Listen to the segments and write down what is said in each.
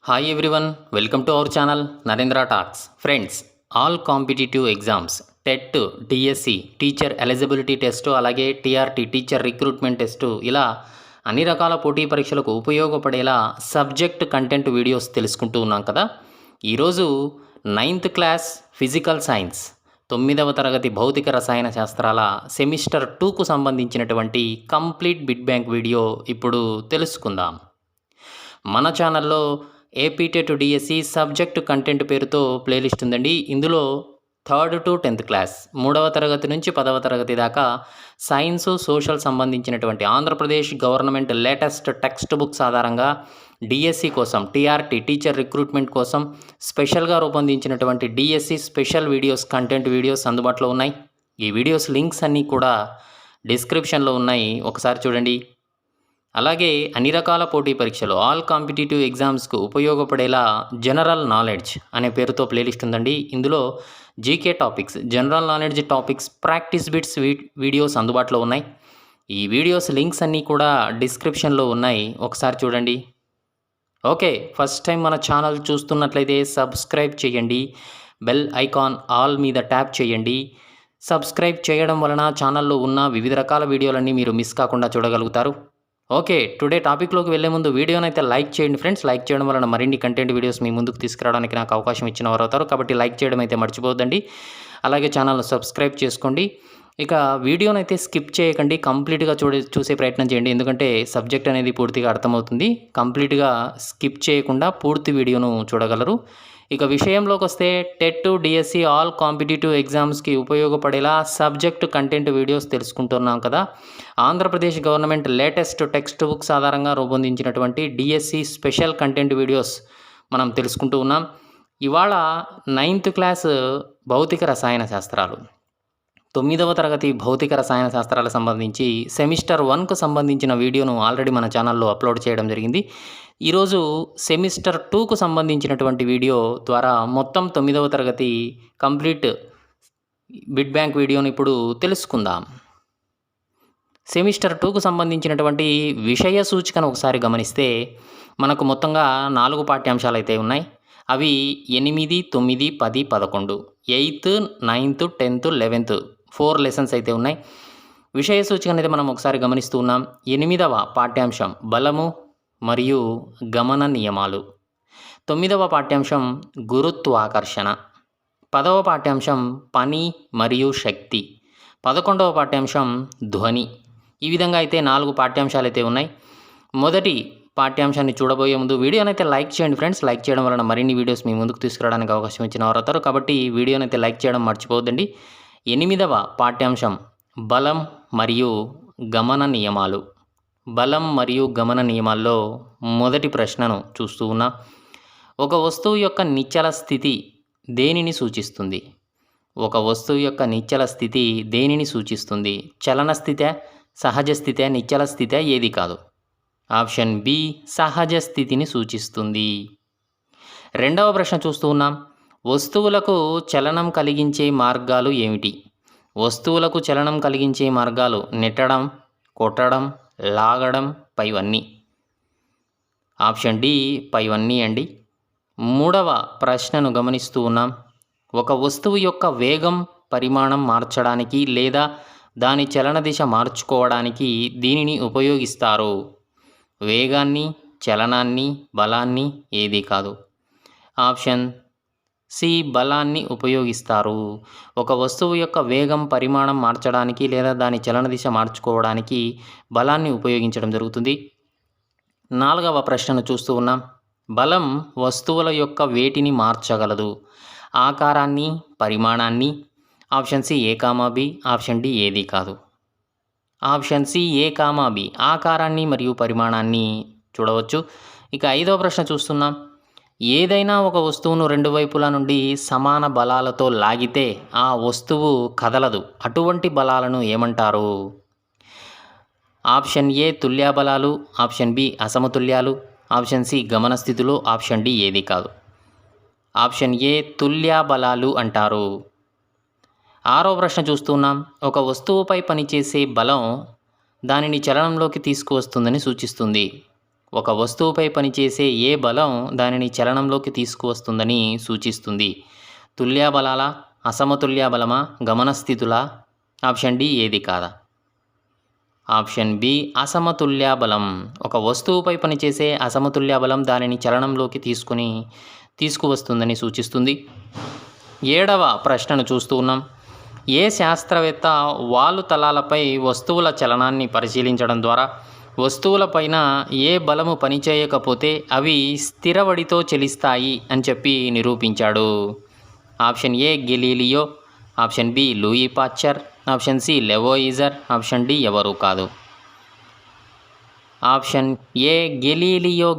Hi everyone, welcome to our channel Narendra Talks. Friends, all competitive exams, TET, DSC, teacher eligibility test, అలాగే TRT teacher recruitment test, ఇలా అన్ని రకాల పోటీ పరీక్షలకు ఉపయోగపడేలా సబ్జెక్ట్ కంటెంట్ వీడియోస్ తెలుసుకుంటూ ఉన్నాం కదా. ఈరోజు 9th క్లాస్ ఫిజికల్ సైన్స్ 9వ తరగతి భౌతిక రసాయన శాస్త్రాల సెమిస్టర్ 2కు సంబంధించినటువంటి కంప్లీట్ బిట్ బ్యాంక్ వీడియో ఇప్పుడు తెలుసుకుందాం. మన ఛానల్లో AP TET DSC subject content పేరుతో ప్లేలిస్ట్ ఉందండి. ఇందులో 3rd to 10th క్లాస్ 3వ తరగతి నుంచి 10వ తరగతి దాకా సైన్సు సోషల్ సంబంధించినటువంటి Andhra Pradesh government latest text books ఆధారంగా డిఎస్సి కోసం టీఆర్టీ టీచర్ రిక్రూట్మెంట్ కోసం స్పెషల్గా రూపొందించినటువంటి DSC special videos content videos అందుబాటులో ఉన్నాయి. ఈ వీడియోస్ లింక్స్ అన్నీ కూడా డిస్క్రిప్షన్లో ఉన్నాయి, ఒకసారి చూడండి. అలాగే అన్ని రకాల పోటీ పరీక్షలు ఆల్ కాంపిటేటివ్ ఎగ్జామ్స్కు ఉపయోగపడేలా జనరల్ నాలెడ్జ్ అనే పేరుతో ప్లేలిస్ట్ ఉందండి. ఇందులో GK topics, general knowledge topics, practice bits videos అందుబాటులో ఉన్నాయి. ఈ వీడియోస్ లింక్స్ అన్నీ కూడా డిస్క్రిప్షన్లో ఉన్నాయి, ఒకసారి చూడండి. ఓకే, ఫస్ట్ టైం మన ఛానల్ చూస్తున్నట్లయితే సబ్స్క్రైబ్ చేయండి, బెల్ ఐకాన్ ఆల్ మీద ట్యాప్ చేయండి. సబ్స్క్రైబ్ చేయడం వలన ఛానల్లో ఉన్న వివిధ రకాల వీడియోలన్నీ మీరు మిస్ కాకుండా చూడగలుగుతారు. ఓకే, టుడే టాపిక్లోకి వెళ్ళే ముందు వీడియోనైతే లైక్ చేయండి ఫ్రెండ్స్. లైక్ చేయడం వలన మరిన్ని కంటెంట్ వీడియోస్ మీ ముందుకు తీసుకురావడానికి నాకు అవకాశం ఇచ్చిన వారు అవుతారు, కాబట్టి లైక్ చేయడం అయితే మర్చిపోవద్దండి. అలాగే ఛానల్ను సబ్స్క్రైబ్ చేసుకోండి. ఇక వీడియోనైతే స్కిప్ చేయకండి, కంప్లీట్గా చూసే ప్రయత్నం చేయండి, ఎందుకంటే సబ్జెక్ట్ అనేది పూర్తిగా అర్థమవుతుంది. కంప్లీట్గా స్కిప్ చేయకుండా పూర్తి వీడియోను చూడగలరు. ఇక విషయంలోకి వస్తే టెట్, డిఎస్సి ఆల్ కాంపిటేటివ్ ఎగ్జామ్స్కి ఉపయోగపడేలా సబ్జెక్ట్ కంటెంట్ వీడియోస్ తెలుసుకుంటున్నాం కదా. Andhra Pradesh government latest text books ఆధారంగా రూపొందించినటువంటి డిఎస్సి స్పెషల్ కంటెంట్ వీడియోస్ మనం తెలుసుకుంటూ ఉన్నాం. ఇవాళ 9th క్లాస్ భౌతిక రసాయన శాస్త్రాలు 9వ తరగతి భౌతిక రసాయన శాస్త్రాలకు సంబంధించి సెమిస్టర్ 1కు సంబంధించిన వీడియోను ఆల్రెడీ మన ఛానల్లో అప్లోడ్ చేయడం జరిగింది. ఈరోజు సెమిస్టర్ 2కు సంబంధించినటువంటి వీడియో ద్వారా మొత్తం 9వ తరగతి కంప్లీట్ బిట్ బ్యాంక్ వీడియోను ఇప్పుడు తెలుసుకుందాం. సెమిస్టర్ 2కు సంబంధించినటువంటి విషయ సూచికను ఒకసారి గమనిస్తే మనకు మొత్తంగా 4 పాఠ్యాంశాలు అయితే ఉన్నాయి. అవి 8, 9, 10, 11, 8th, 9th, 10th, 11th 4 lessons అయితే ఉన్నాయి. విషయ సూచిక అనేది మనం ఒకసారి గమనిస్తూ ఉన్నాం. 8వ పాఠ్యాంశం బలము మరియు గమన నియమాలు, 9వ పాఠ్యాంశం గురుత్వాకర్షణ, 10వ పాఠ్యాంశం పని మరియు శక్తి, 11వ పాఠ్యాంశం ధ్వని. ఈ విధంగా అయితే 4 పాఠ్యాంశాలు అయితే ఉన్నాయి. మొదటి పాఠ్యాంశాన్ని చూడబోయే ముందు వీడియోనైతే లైక్ చేయండి ఫ్రెండ్స్. లైక్ చేయడం వలన మరిన్ని వీడియోస్ మీ ముందుకు తీసుకురావడానికి అవకాశం ఇచ్చిన వారు అవుతారు, కాబట్టి వీడియోనైతే లైక్ చేయడం మర్చిపోవద్దండి. 8వ పాఠ్యాంశం బలం మరియు గమన నియమాలు. బలం మరియు గమన నియమాల్లో మొదటి ప్రశ్నను చూస్తూ ఉన్నా. ఒక వస్తువు యొక్క నిశ్చల స్థితి దేనిని సూచిస్తుంది? ఒక వస్తువు యొక్క నిశ్చల స్థితి దేనిని సూచిస్తుంది? చలన స్థితే, సహజ స్థితే, నిశ్చల స్థితే, ఏది కాదు? ఆప్షన్ బి సహజ స్థితిని సూచిస్తుంది. రెండవ ప్రశ్న చూస్తూ ఉన్నాం. వస్తువులకు చలనం కలిగించే మార్గాలు ఏమిటి? వస్తువులకు చలనం కలిగించే మార్గాలు నెట్టడం, కొట్టడం, లాగడం, పైవన్నీ. ఆప్షన్ డి పైవన్నీ అండి. మూడవ ప్రశ్నను గమనిస్తూ ఉన్నాం. ఒక వస్తువు యొక్క వేగం, పరిమాణం మార్చడానికి లేదా దాని చలన దిశ మార్చుకోవడానికి దీనిని ఉపయోగిస్తారు? వేగాన్ని, చలనాన్ని, బలాన్ని, ఏది కాదు? ఆప్షన్ సి బలాన్ని ఉపయోగిస్తారు. ఒక వస్తువు యొక్క వేగం, పరిమాణం మార్చడానికి లేదా దాని చలన దిశ మార్చుకోవడానికి బలాన్ని ఉపయోగించడం జరుగుతుంది. 4వ ప్రశ్నను చూస్తూ ఉన్నాం. బలం వస్తువుల యొక్క వేటిని మార్చగలదు? ఆకారాన్ని, పరిమాణాన్ని. Option C A comma B, option D ఏది కాదు? Option C A comma B ఆకారాన్ని మరియు పరిమాణాన్ని చూడవచ్చు. ఇక 5వ ప్రశ్న చూస్తున్నాం. ఏదైనా ఒక వస్తువును 2 వైపుల నుండి సమాన బలాలతో లాగితే ఆ వస్తువు కదలదు. అటువంటి బలాలను ఏమంటారు? ఆప్షన్ ఏ తుల్య బలాలు, ఆప్షన్ బి అసమతుల్యాలు, ఆప్షన్ సి గమన స్థితులు, ఆప్షన్ డి ఏది కాదు? ఆప్షన్ ఏ తుల్య బలాలు అంటారు. 6వ ప్రశ్న చూస్తున్నాం. ఒక వస్తువుపై పనిచేసే బలం దానిని చలనంలోకి తీసుకువస్తుందని సూచిస్తుంది. ఒక వస్తువుపై పనిచేసే ఏ బలం దానిని చలనంలోకి తీసుకువస్తుందని సూచిస్తుంది? తుల్య బలాలా, అసమతుల్య బలమా, గమన స్థితులా? ఆప్షన్ డి ఏది కాదా? ఆప్షన్ బి అసమతుల్య బలం. ఒక వస్తువుపై పనిచేసే అసమతుల్య బలం దానిని చలనంలోకి తీసుకువస్తుందని సూచిస్తుంది. 7వ ప్రశ్నను చూస్తూ ఉన్నాం. ఏ శాస్త్రవేత్త వాలు తలాలపై వస్తువుల చలనాన్ని పరిశీలించడం ద్వారా వస్తువులపైన ఏ బలము పనిచేయకపోతే అవి స్థిరవడితో చలిస్తాయి అని చెప్పి నిరూపించాడు? Option A Galileo, option B Louis Pasteur, option C Lavoisier, option D ఎవరూ కాదు. ఆప్షన్ ఏ గెలీలియో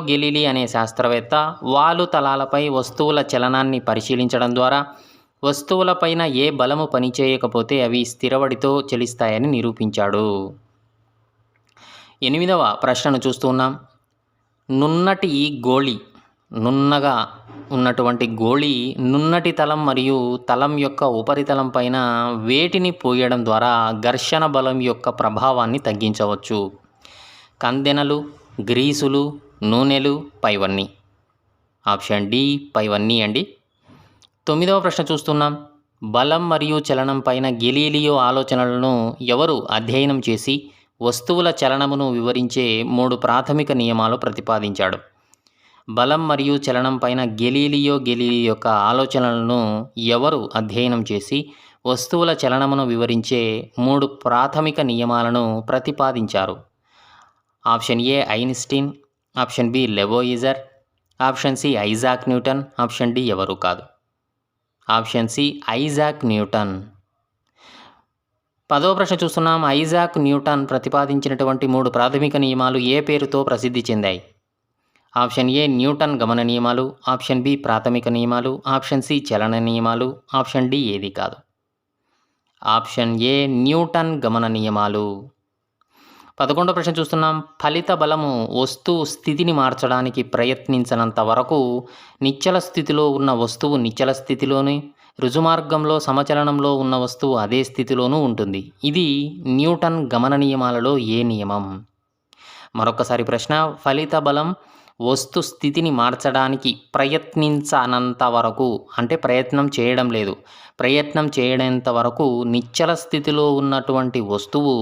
గెలీలీ అనే శాస్త్రవేత్త వాలు తలాలపై వస్తువుల చలనాన్ని పరిశీలించడం ద్వారా వస్తువులపైన ఏ బలము పనిచేయకపోతే అవి స్థిరవడితో చలిస్తాయని నిరూపించాడు. 8వ ప్రశ్నను చూస్తున్నాం. నున్నగా ఉన్నటువంటి గోళీ నున్నటి తలం మరియు తలం యొక్క ఉపరితలం పైన వేటిని పోయడం ద్వారా ఘర్షణ బలం యొక్క ప్రభావాన్ని తగ్గించవచ్చు? కందెనలు, గ్రీసులు, నూనెలు, పైవన్నీ. ఆప్షన్ డి పైవన్నీ అండి. 9వ ప్రశ్న చూస్తున్నాం. బలం మరియు చలనం పైన గెలీలియో ఆలోచనలను ఎవరు అధ్యయనం చేసి వస్తువుల చలనమును వివరించే 3 ప్రాథమిక నియమాలు ప్రతిపాదించాడు? బలం మరియు చలనం పైన గెలీలియో యొక్క ఆలోచనలను ఎవరు అధ్యయనం చేసి వస్తువుల చలనమును వివరించే 3 ప్రాథమిక నియమాలను ప్రతిపాదించారు? Option A Einstein, option B Lavoisier, option C Isaac Newton, option D ఎవరూ కాదు. Option C Isaac Newton. 10వ ప్రశ్న చూస్తున్నాం. ఐజాక్ న్యూటన్ ప్రతిపాదించినటువంటి 3 ప్రాథమిక నియమాలు ఏ పేరుతో ప్రసిద్ధి చెందాయి? ఆప్షన్ ఏ న్యూటన్ గమన నియమాలు, ఆప్షన్ బి ప్రాథమిక నియమాలు, ఆప్షన్ సి చలన నియమాలు, ఆప్షన్ డి ఏది కాదు. ఆప్షన్ ఏ న్యూటన్ గమన నియమాలు. 11వ ప్రశ్న చూస్తున్నాం. ఫలిత బలము వస్తువు స్థితిని మార్చడానికి ప్రయత్నించనంత వరకు నిశ్చల స్థితిలో ఉన్న వస్తువు నిశ్చల స్థితిలోని, రుజుమార్గంలో సమచలనంలో ఉన్న వస్తువు అదే స్థితిలోనూ ఉంటుంది. ఇది న్యూటన్ గమన నియమాలలో ఏ నియమం? మరొకసారి ప్రశ్న. ఫలిత బలం వస్తు స్థితిని మార్చడానికి ప్రయత్నించనంత వరకు, అంటే ప్రయత్నం చేయడం లేదు, ప్రయత్నం చేయడంత వరకు నిశ్చల స్థితిలో ఉన్నటువంటి వస్తువు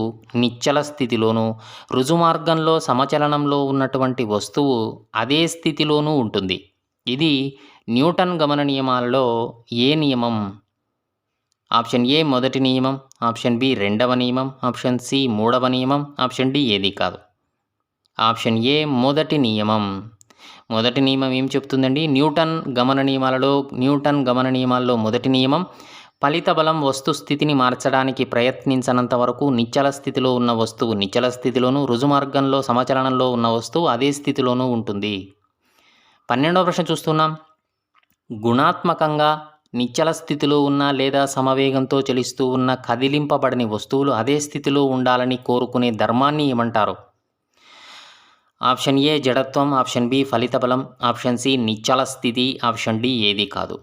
నిశ్చల స్థితిలోనూ, రుజుమార్గంలో సమచలనంలో ఉన్నటువంటి వస్తువు అదే స్థితిలోనూ ఉంటుంది. ఇది న్యూటన్ గమన నియమాలలో ఏ నియమం? ఆప్షన్ ఏ మొదటి నియమం, ఆప్షన్ బి రెండవ నియమం, ఆప్షన్ సి మూడవ నియమం, ఆప్షన్ డి ఏది కాదు. ఆప్షన్ ఏ మొదటి నియమం. మొదటి నియమం ఏం చెప్తుందండి? న్యూటన్ గమన నియమాలలో మొదటి నియమం ఫలిత బలం వస్తు స్థితిని మార్చడానికి ప్రయత్నించనంత వరకు నిశ్చల స్థితిలో ఉన్న వస్తువు నిశ్చల స్థితిలోనూ, రుజుమార్గంలో సమచలనంలో ఉన్న వస్తువు అదే స్థితిలోనూ ఉంటుంది. 12వ ప్రశ్న చూస్తున్నాం. గుణాత్మకంగా నిశ్చల స్థితిలో ఉన్న లేదా సమవేగంతో చలిస్తూ ఉన్న కదిలింపబడని వస్తువులు అదే స్థితిలో ఉండాలని కోరుకునే ధర్మాన్ని ఏమంటారు? ఆప్షన్ ఏ జడత్వం, ఆప్షన్ బి ఫలిత బలం, ఆప్షన్ సి నిశ్చల స్థితి, ఆప్షన్ డి ఏది కాదు.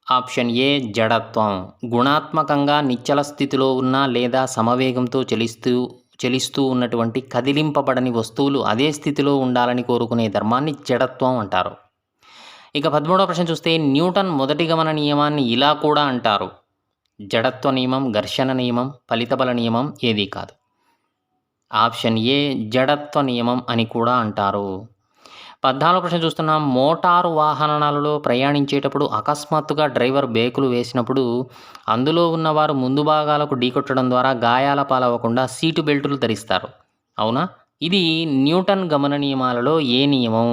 Option A జడత్వం. గుణాత్మకంగా నిశ్చల స్థితిలో ఉన్న లేదా సమవేగంతో చలిస్తూ ఉన్నటువంటి కదిలింపబడని వస్తువులు అదే స్థితిలో ఉండాలని కోరుకునే ధర్మాన్ని జడత్వం అంటారు. ఇక 13వ ప్రశ్న చూస్తే న్యూటన్ మొదటి గమన నియమాన్ని ఇలా కూడా అంటారు. జడత్వ నియమం, ఘర్షణ నియమం, ఫలిత బల నియమం ఏది కాదు. ఆప్షన్ ఏ జడత్వ నియమం అని కూడా అంటారు. 14వ ప్రశ్న చూస్తున్నాం. మోటారు వాహనాలలో ప్రయాణించేటప్పుడు అకస్మాత్తుగా డ్రైవర్ బ్రేకులు వేసినప్పుడు అందులో ఉన్నవారు ముందు భాగాలకు ఢీకొట్టడం ద్వారా గాయాల పాలవ్వకుండా సీటు బెల్టులు ధరిస్తారు. అవునా? ఇది న్యూటన్ గమన నియమాలలో ఏ నియమం?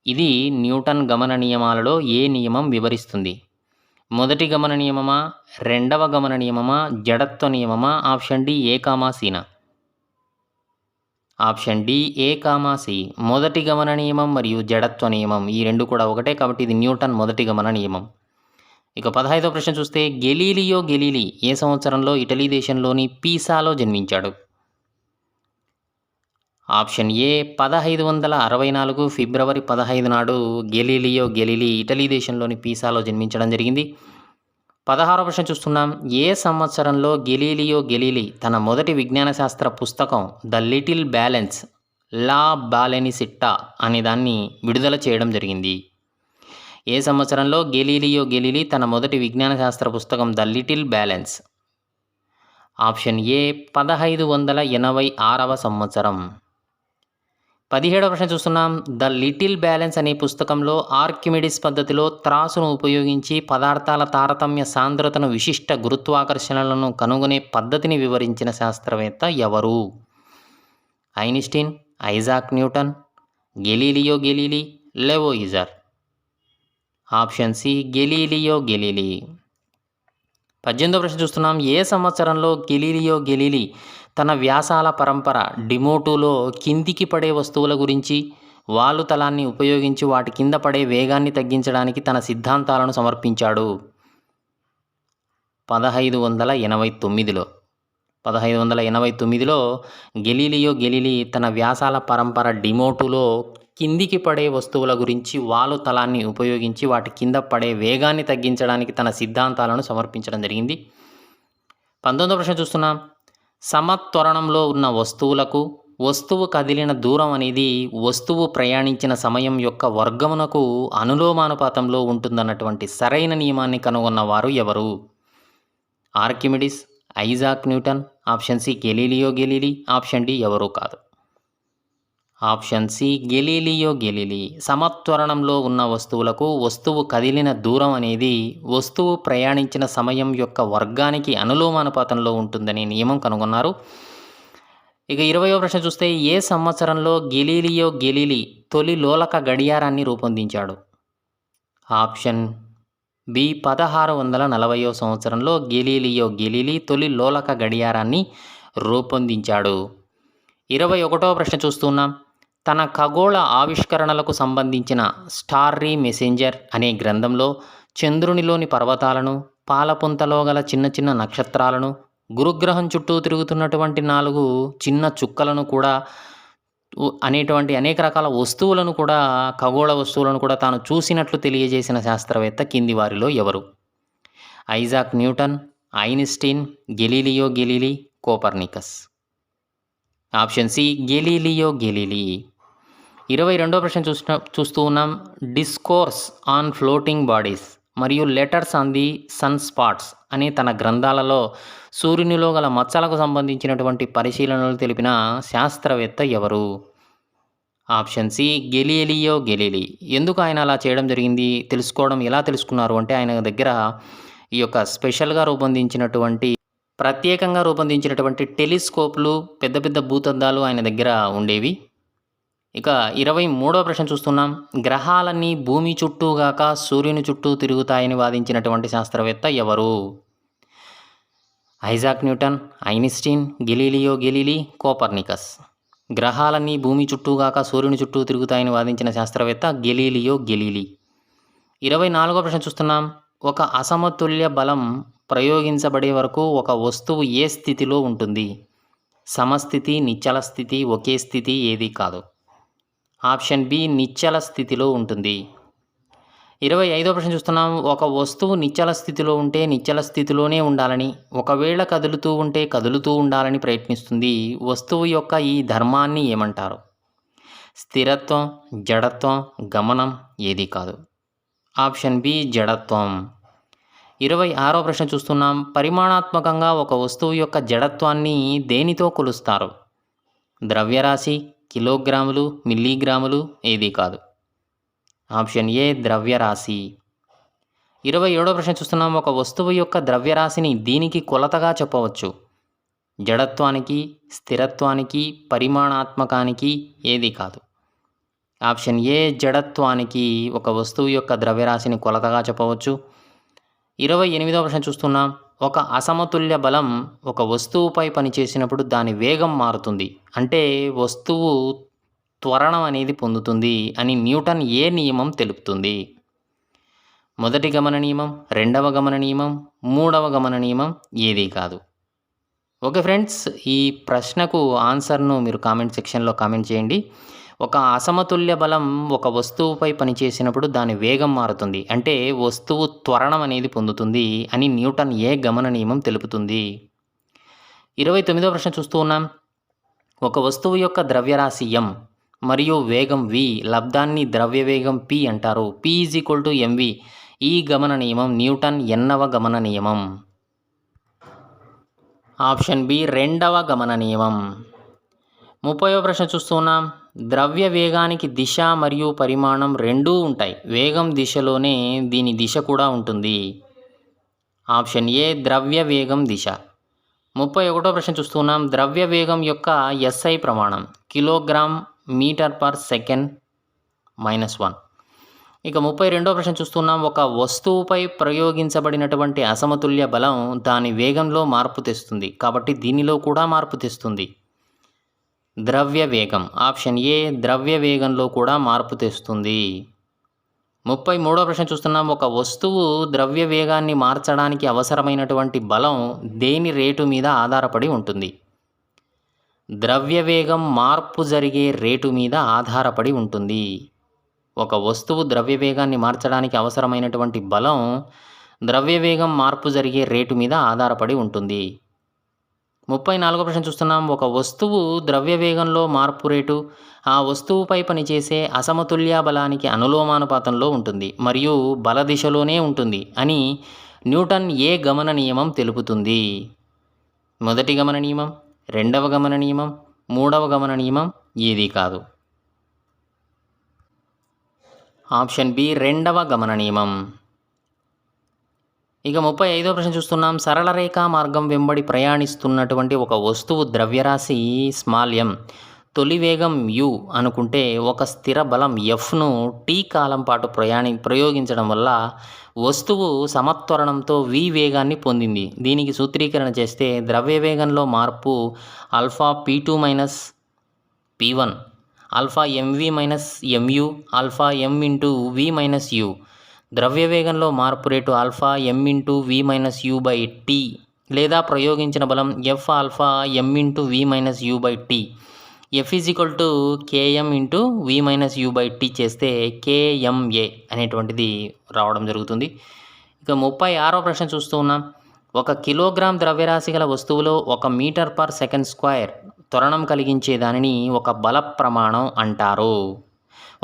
ఇది న్యూటన్ గమన నియమాలలో ఏ నియమం వివరిస్తుంది? మొదటి గమన నియమమా, రెండవ గమన నియమమా, జడత్వ నియమమా, option D A comma Cena? Option D A comma C. మొదటి గమన నియమం మరియు జడత్వ నియమం ఈ రెండు కూడా ఒకటే, కాబట్టి ఇది న్యూటన్ మొదటి గమన నియమం. ఇక 15వ ప్రశ్న చూస్తే గెలీలియో ఏ సంవత్సరంలో ఇటలీ దేశంలోని పీసాలో జన్మించాడు? ఆప్షన్ ఏ 1564 ఫిబ్రవరి 15 నాడు గెలీలియో ఇటలీ దేశంలోని పీసాలో జన్మించడం జరిగింది. 16వ ప్రశ్న చూస్తున్నాం. ఏ సంవత్సరంలో గెలీలియో గెలీలీ తన మొదటి విజ్ఞాన శాస్త్ర పుస్తకం ద లిటిల్ బ్యాలెన్స్ లా బాలెనిసిట్టా అనే దాన్ని విడుదల చేయడం జరిగింది? ఏ సంవత్సరంలో గెలీలియో గెలీలీ తన మొదటి విజ్ఞాన శాస్త్ర పుస్తకం the little balance? Option A 1586వ సంవత్సరం. 17వ ప్రశ్న చూస్తున్నాం. ద లిటిల్ బ్యాలెన్స్ అనే పుస్తకంలో ఆర్కిమిడిస్ పద్ధతిలో త్రాసును ఉపయోగించి పదార్థాల తారతమ్య సాంద్రతను విశిష్ట గురుత్వాకర్షణలను కనుగొనే పద్ధతిని వివరించిన శాస్త్రవేత్త ఎవరు? Einstein, Isaac Newton, Galileo Galilei, Lavoisier. Option C Galileo Galilei. 18వ ప్రశ్న చూస్తున్నాం. ఏ సంవత్సరంలో గెలీలియో గెలీలీ తన వ్యాసాల పరంపర డిమోటులో కిందికి పడే వస్తువుల గురించి వాలుతలాన్ని ఉపయోగించి వాటి కింద పడే వేగాన్ని తగ్గించడానికి తన సిద్ధాంతాలను సమర్పించాడు? 1589లో. 1589లో గెలీలియో గెలీలీ తన వ్యాసాల పరంపర డిమోటులో కిందికి పడే వస్తువుల గురించి వాలుతలాన్ని ఉపయోగించి వాటి కింద పడే వేగాన్ని తగ్గించడానికి తన సిద్ధాంతాలను సమర్పించడం జరిగింది. 19వ ప్రశ్న చూస్తున్నాం. సమత్వరణంలో ఉన్న వస్తువులకు వస్తువు కదిలిన దూరం అనేది వస్తువు ప్రయాణించిన సమయం యొక్క వర్గమునకు అనులోమానుపాతంలో ఉంటుందన్నటువంటి సరైన నియమాన్ని కనుగొన్నవారు ఎవరు? Archimedes, Isaac Newton, option C Galileo Galilei, option D ఎవరూ కాదు. Option C Galileo Galilei. సమత్వరణంలో ఉన్న వస్తువులకు వస్తువు కదిలిన దూరం అనేది వస్తువు ప్రయాణించిన సమయం యొక్క వర్గానికి అనులోమానుపాతంలో ఉంటుందనే నియమం కనుగొన్నారు. ఇక 20వ ప్రశ్న చూస్తే ఏ సంవత్సరంలో గెలీలియో గెలీలీ తొలి లోలక గడియారాన్ని రూపొందించాడు? ఆప్షన్ బి 1640వ సంవత్సరంలో గెలీలియో గెలీలీ తొలి లోలక గడియారాన్ని రూపొందించాడు. 21వ ప్రశ్న చూస్తున్నాం. తన ఖగోళ ఆవిష్కరణలకు సంబంధించిన స్టార్రీ మెసెంజర్ అనే గ్రంథంలో చంద్రునిలోని పర్వతాలను, పాలపుంతలో గల చిన్న చిన్న నక్షత్రాలను, గురుగ్రహం చుట్టూ తిరుగుతున్నటువంటి 4 చిన్న చుక్కలను కూడా అనేటువంటి అనేక రకాల వస్తువులను కూడా, ఖగోళ వస్తువులను కూడా తాను చూసినట్లు తెలియజేసిన శాస్త్రవేత్త కింది వారిలో ఎవరు? Isaac Newton, Einstein, Galileo Galilei, Copernicus. Option C Galileo Galilei. 22వ ప్రశ్న చూస్తూ ఉన్నాం. డిస్కోర్స్ ఆన్ ఫ్లోటింగ్ బాడీస్ మరియు letters on the sunspots అనే తన గ్రంథాలలో సూర్యునిలో గల మచ్చలకు సంబంధించినటువంటి పరిశీలనలు తెలిపిన శాస్త్రవేత్త ఎవరు? Option C Galileo Galilei. ఎందుకు ఆయన అలా చేయడం జరిగింది తెలుసుకోవడం ఎలా తెలుసుకున్నారు అంటే, ఆయన దగ్గర ఈ యొక్క స్పెషల్గా రూపొందించినటువంటి ప్రత్యేకంగా రూపొందించినటువంటి టెలిస్కోప్లు, పెద్ద పెద్ద భూతద్దాలు ఆయన దగ్గర ఉండేవి. ఇక 23వ ప్రశ్న చూస్తున్నాం. గ్రహాలన్నీ భూమి చుట్టూగాక సూర్యుని చుట్టూ తిరుగుతాయని వాదించినటువంటి శాస్త్రవేత్త ఎవరు? Isaac Newton, Einstein, Galileo Galilei, Copernicus. గ్రహాలన్నీ భూమి చుట్టూగాక సూర్యుని చుట్టూ తిరుగుతాయని వాదించిన శాస్త్రవేత్త గెలీలియో గెలీలీ. 24వ ప్రశ్న చూస్తున్నాం. ఒక అసమతుల్య బలం ప్రయోగించబడే వరకు ఒక వస్తువు ఏ స్థితిలో ఉంటుంది? సమస్థితి, నిశ్చల స్థితి, ఒకే స్థితి, ఏది కాదు. ఆప్షన్ బి నిశ్చల స్థితిలో ఉంటుంది. 25వ ప్రశ్న చూస్తున్నాం. ఒక వస్తువు నిశ్చల స్థితిలో ఉంటే నిశ్చల స్థితిలోనే ఉండాలని, ఒకవేళ కదులుతూ ఉంటే కదులుతూ ఉండాలని ప్రయత్నిస్తుంది. వస్తువు యొక్క ఈ ధర్మాన్ని ఏమంటారు? స్థిరత్వం, జడత్వం, గమనం, ఏది కాదు. Option B జడత్వం. 26వ ప్రశ్న చూస్తున్నాం. పరిమాణాత్మకంగా ఒక వస్తువు యొక్క జడత్వాన్ని దేనితో కొలుస్తారు? ద్రవ్యరాశి, కిలోగ్రాములు, మిల్లీగ్రాములు, ఏది కాదు. ఆప్షన్ ఏ ద్రవ్యరాశి. 27వ ప్రశ్న చూస్తున్నాం. ఒక వస్తువు యొక్క ద్రవ్యరాశిని దీనికి కొలతగా చెప్పవచ్చు? జడత్వానికి, స్థిరత్వానికి, పరిమాణాత్మకానికి, ఏది కాదు. ఆప్షన్ ఏ జడత్వానికి ఒక వస్తువు యొక్క ద్రవ్యరాశిని కొలతగా చెప్పవచ్చు. 28వ ప్రశ్న చూస్తున్నాం. ఒక అసమతుల్య బలం ఒక వస్తువుపై పనిచేసినప్పుడు దాని వేగం మారుతుంది, అంటే వస్తువు త్వరణం అనేది పొందుతుంది అని న్యూటన్ ఏ నియమం తెలుపుతుంది? మొదటి గమన నియమం, రెండవ గమన నియమం, మూడవ గమన నియమం, ఏది కాదు. ఓకే ఫ్రెండ్స్, ఈ ప్రశ్నకు ఆన్సర్ను మీరు కామెంట్ సెక్షన్లో కామెంట్ చేయండి. ఒక అసమతుల్య బలం ఒక వస్తువుపై పనిచేసినప్పుడు దాని వేగం మారుతుంది. అంటే వస్తువు త్వరణం అనేది పొందుతుంది అని న్యూటన్ ఏ గమన నియమం తెలుపుతుంది. 29వ ప్రశ్న చూస్తూ ఉన్నాం. ఒక వస్తువు యొక్క ద్రవ్యరాశి m మరియు వేగం v, లబ్ధాన్ని ద్రవ్యవేగం p అంటారు. p = mv. ఈ గమన నియమం న్యూటన్ ఎన్నవ గమన నియమం? ఆప్షన్ బి రెండవ గమన నియమం. 30వ ప్రశ్న చూస్తున్నాం. ద్రవ్య వేగానికి దిశ మరియు పరిమాణం రెండూ ఉంటాయి. వేగం దిశలోనే దీని దిశ కూడా ఉంటుంది. ఆప్షన్ ఏ ద్రవ్య వేగం దిశ. 31వ ప్రశ్న చూస్తున్నాం. ద్రవ్య వేగం యొక్క SI ప్రమాణం కిలోగ్రామ్ మీటర్ పర్ సెకండ్ -1. ఇక 32వ ప్రశ్న చూస్తున్నాం. ఒక వస్తువుపై ప్రయోగించబడినటువంటి అసమతుల్య బలం దాని వేగంలో మార్పు తెస్తుంది. కాబట్టి దీనిలో కూడా మార్పు తెస్తుంది. ద్రవ్య వేగం. ఆప్షన్ ఏ ద్రవ్య వేగంలో కూడా మార్పు తెస్తుంది. 33వ ప్రశ్న చూస్తున్నాం. ఒక వస్తువు ద్రవ్య వేగాన్ని మార్చడానికి అవసరమైనటువంటి బలం దేని రేటు మీద ఆధారపడి ఉంటుంది? ద్రవ్య వేగం మార్పు జరిగే రేటు మీద ఆధారపడి ఉంటుంది. ఒక వస్తువు ద్రవ్య వేగాన్ని మార్చడానికి అవసరమైనటువంటి బలం ద్రవ్య వేగం మార్పు జరిగే రేటు మీద ఆధారపడి ఉంటుంది. 34వ ప్రశ్న చూస్తున్నాం. ఒక వస్తువు ద్రవ్య వేగంలో మార్పు రేటు ఆ వస్తువుపై పనిచేసే అసమతుల్య బలానికి అనులోమానుపాతంలో ఉంటుంది మరియు బల దిశలోనే ఉంటుంది అని న్యూటన్ ఏ గమన నియమం తెలుపుతుంది? మొదటి గమన నియమం, రెండవ గమన నియమం, మూడవ గమన నియమం ఏదీ కాదు. ఆప్షన్ బి రెండవ గమన నియమం. ఇక 35వ ప్రశ్న చూస్తున్నాం. సరళ రేఖా మార్గం వెంబడి ప్రయాణిస్తున్నటువంటి ఒక వస్తువు ద్రవ్యరాశి m తొలి వేగం u అనుకుంటే ఒక స్థిర బలం Fను t కాలం పాటు ప్రయోగించడం వల్ల వస్తువు సమత్వరణంతో v వేగాన్ని పొందింది. దీనికి సూత్రీకరణ చేస్తే ద్రవ్య వేగంలో మార్పు alpha p2 - p1 alpha mv - mu alpha m × v - u. ద్రవ్య వేగంలో మార్పు rate alpha m × v - u/t లేదా ప్రయోగించిన బలం F alpha m × v - u/t. F km × v - u/t చేస్తే kma అనేటువంటిది రావడం జరుగుతుంది. ఇక 36వ ప్రశ్న చూస్తూ ఉన్నాం. ఒక కిలోగ్రామ్ ద్రవ్యరాశి గల వస్తువులో 1 మీటర్ పర్ సెకండ్ స్క్వేర్ త్వరణం కలిగించే దానిని ఒక బల ప్రమాణం అంటారు.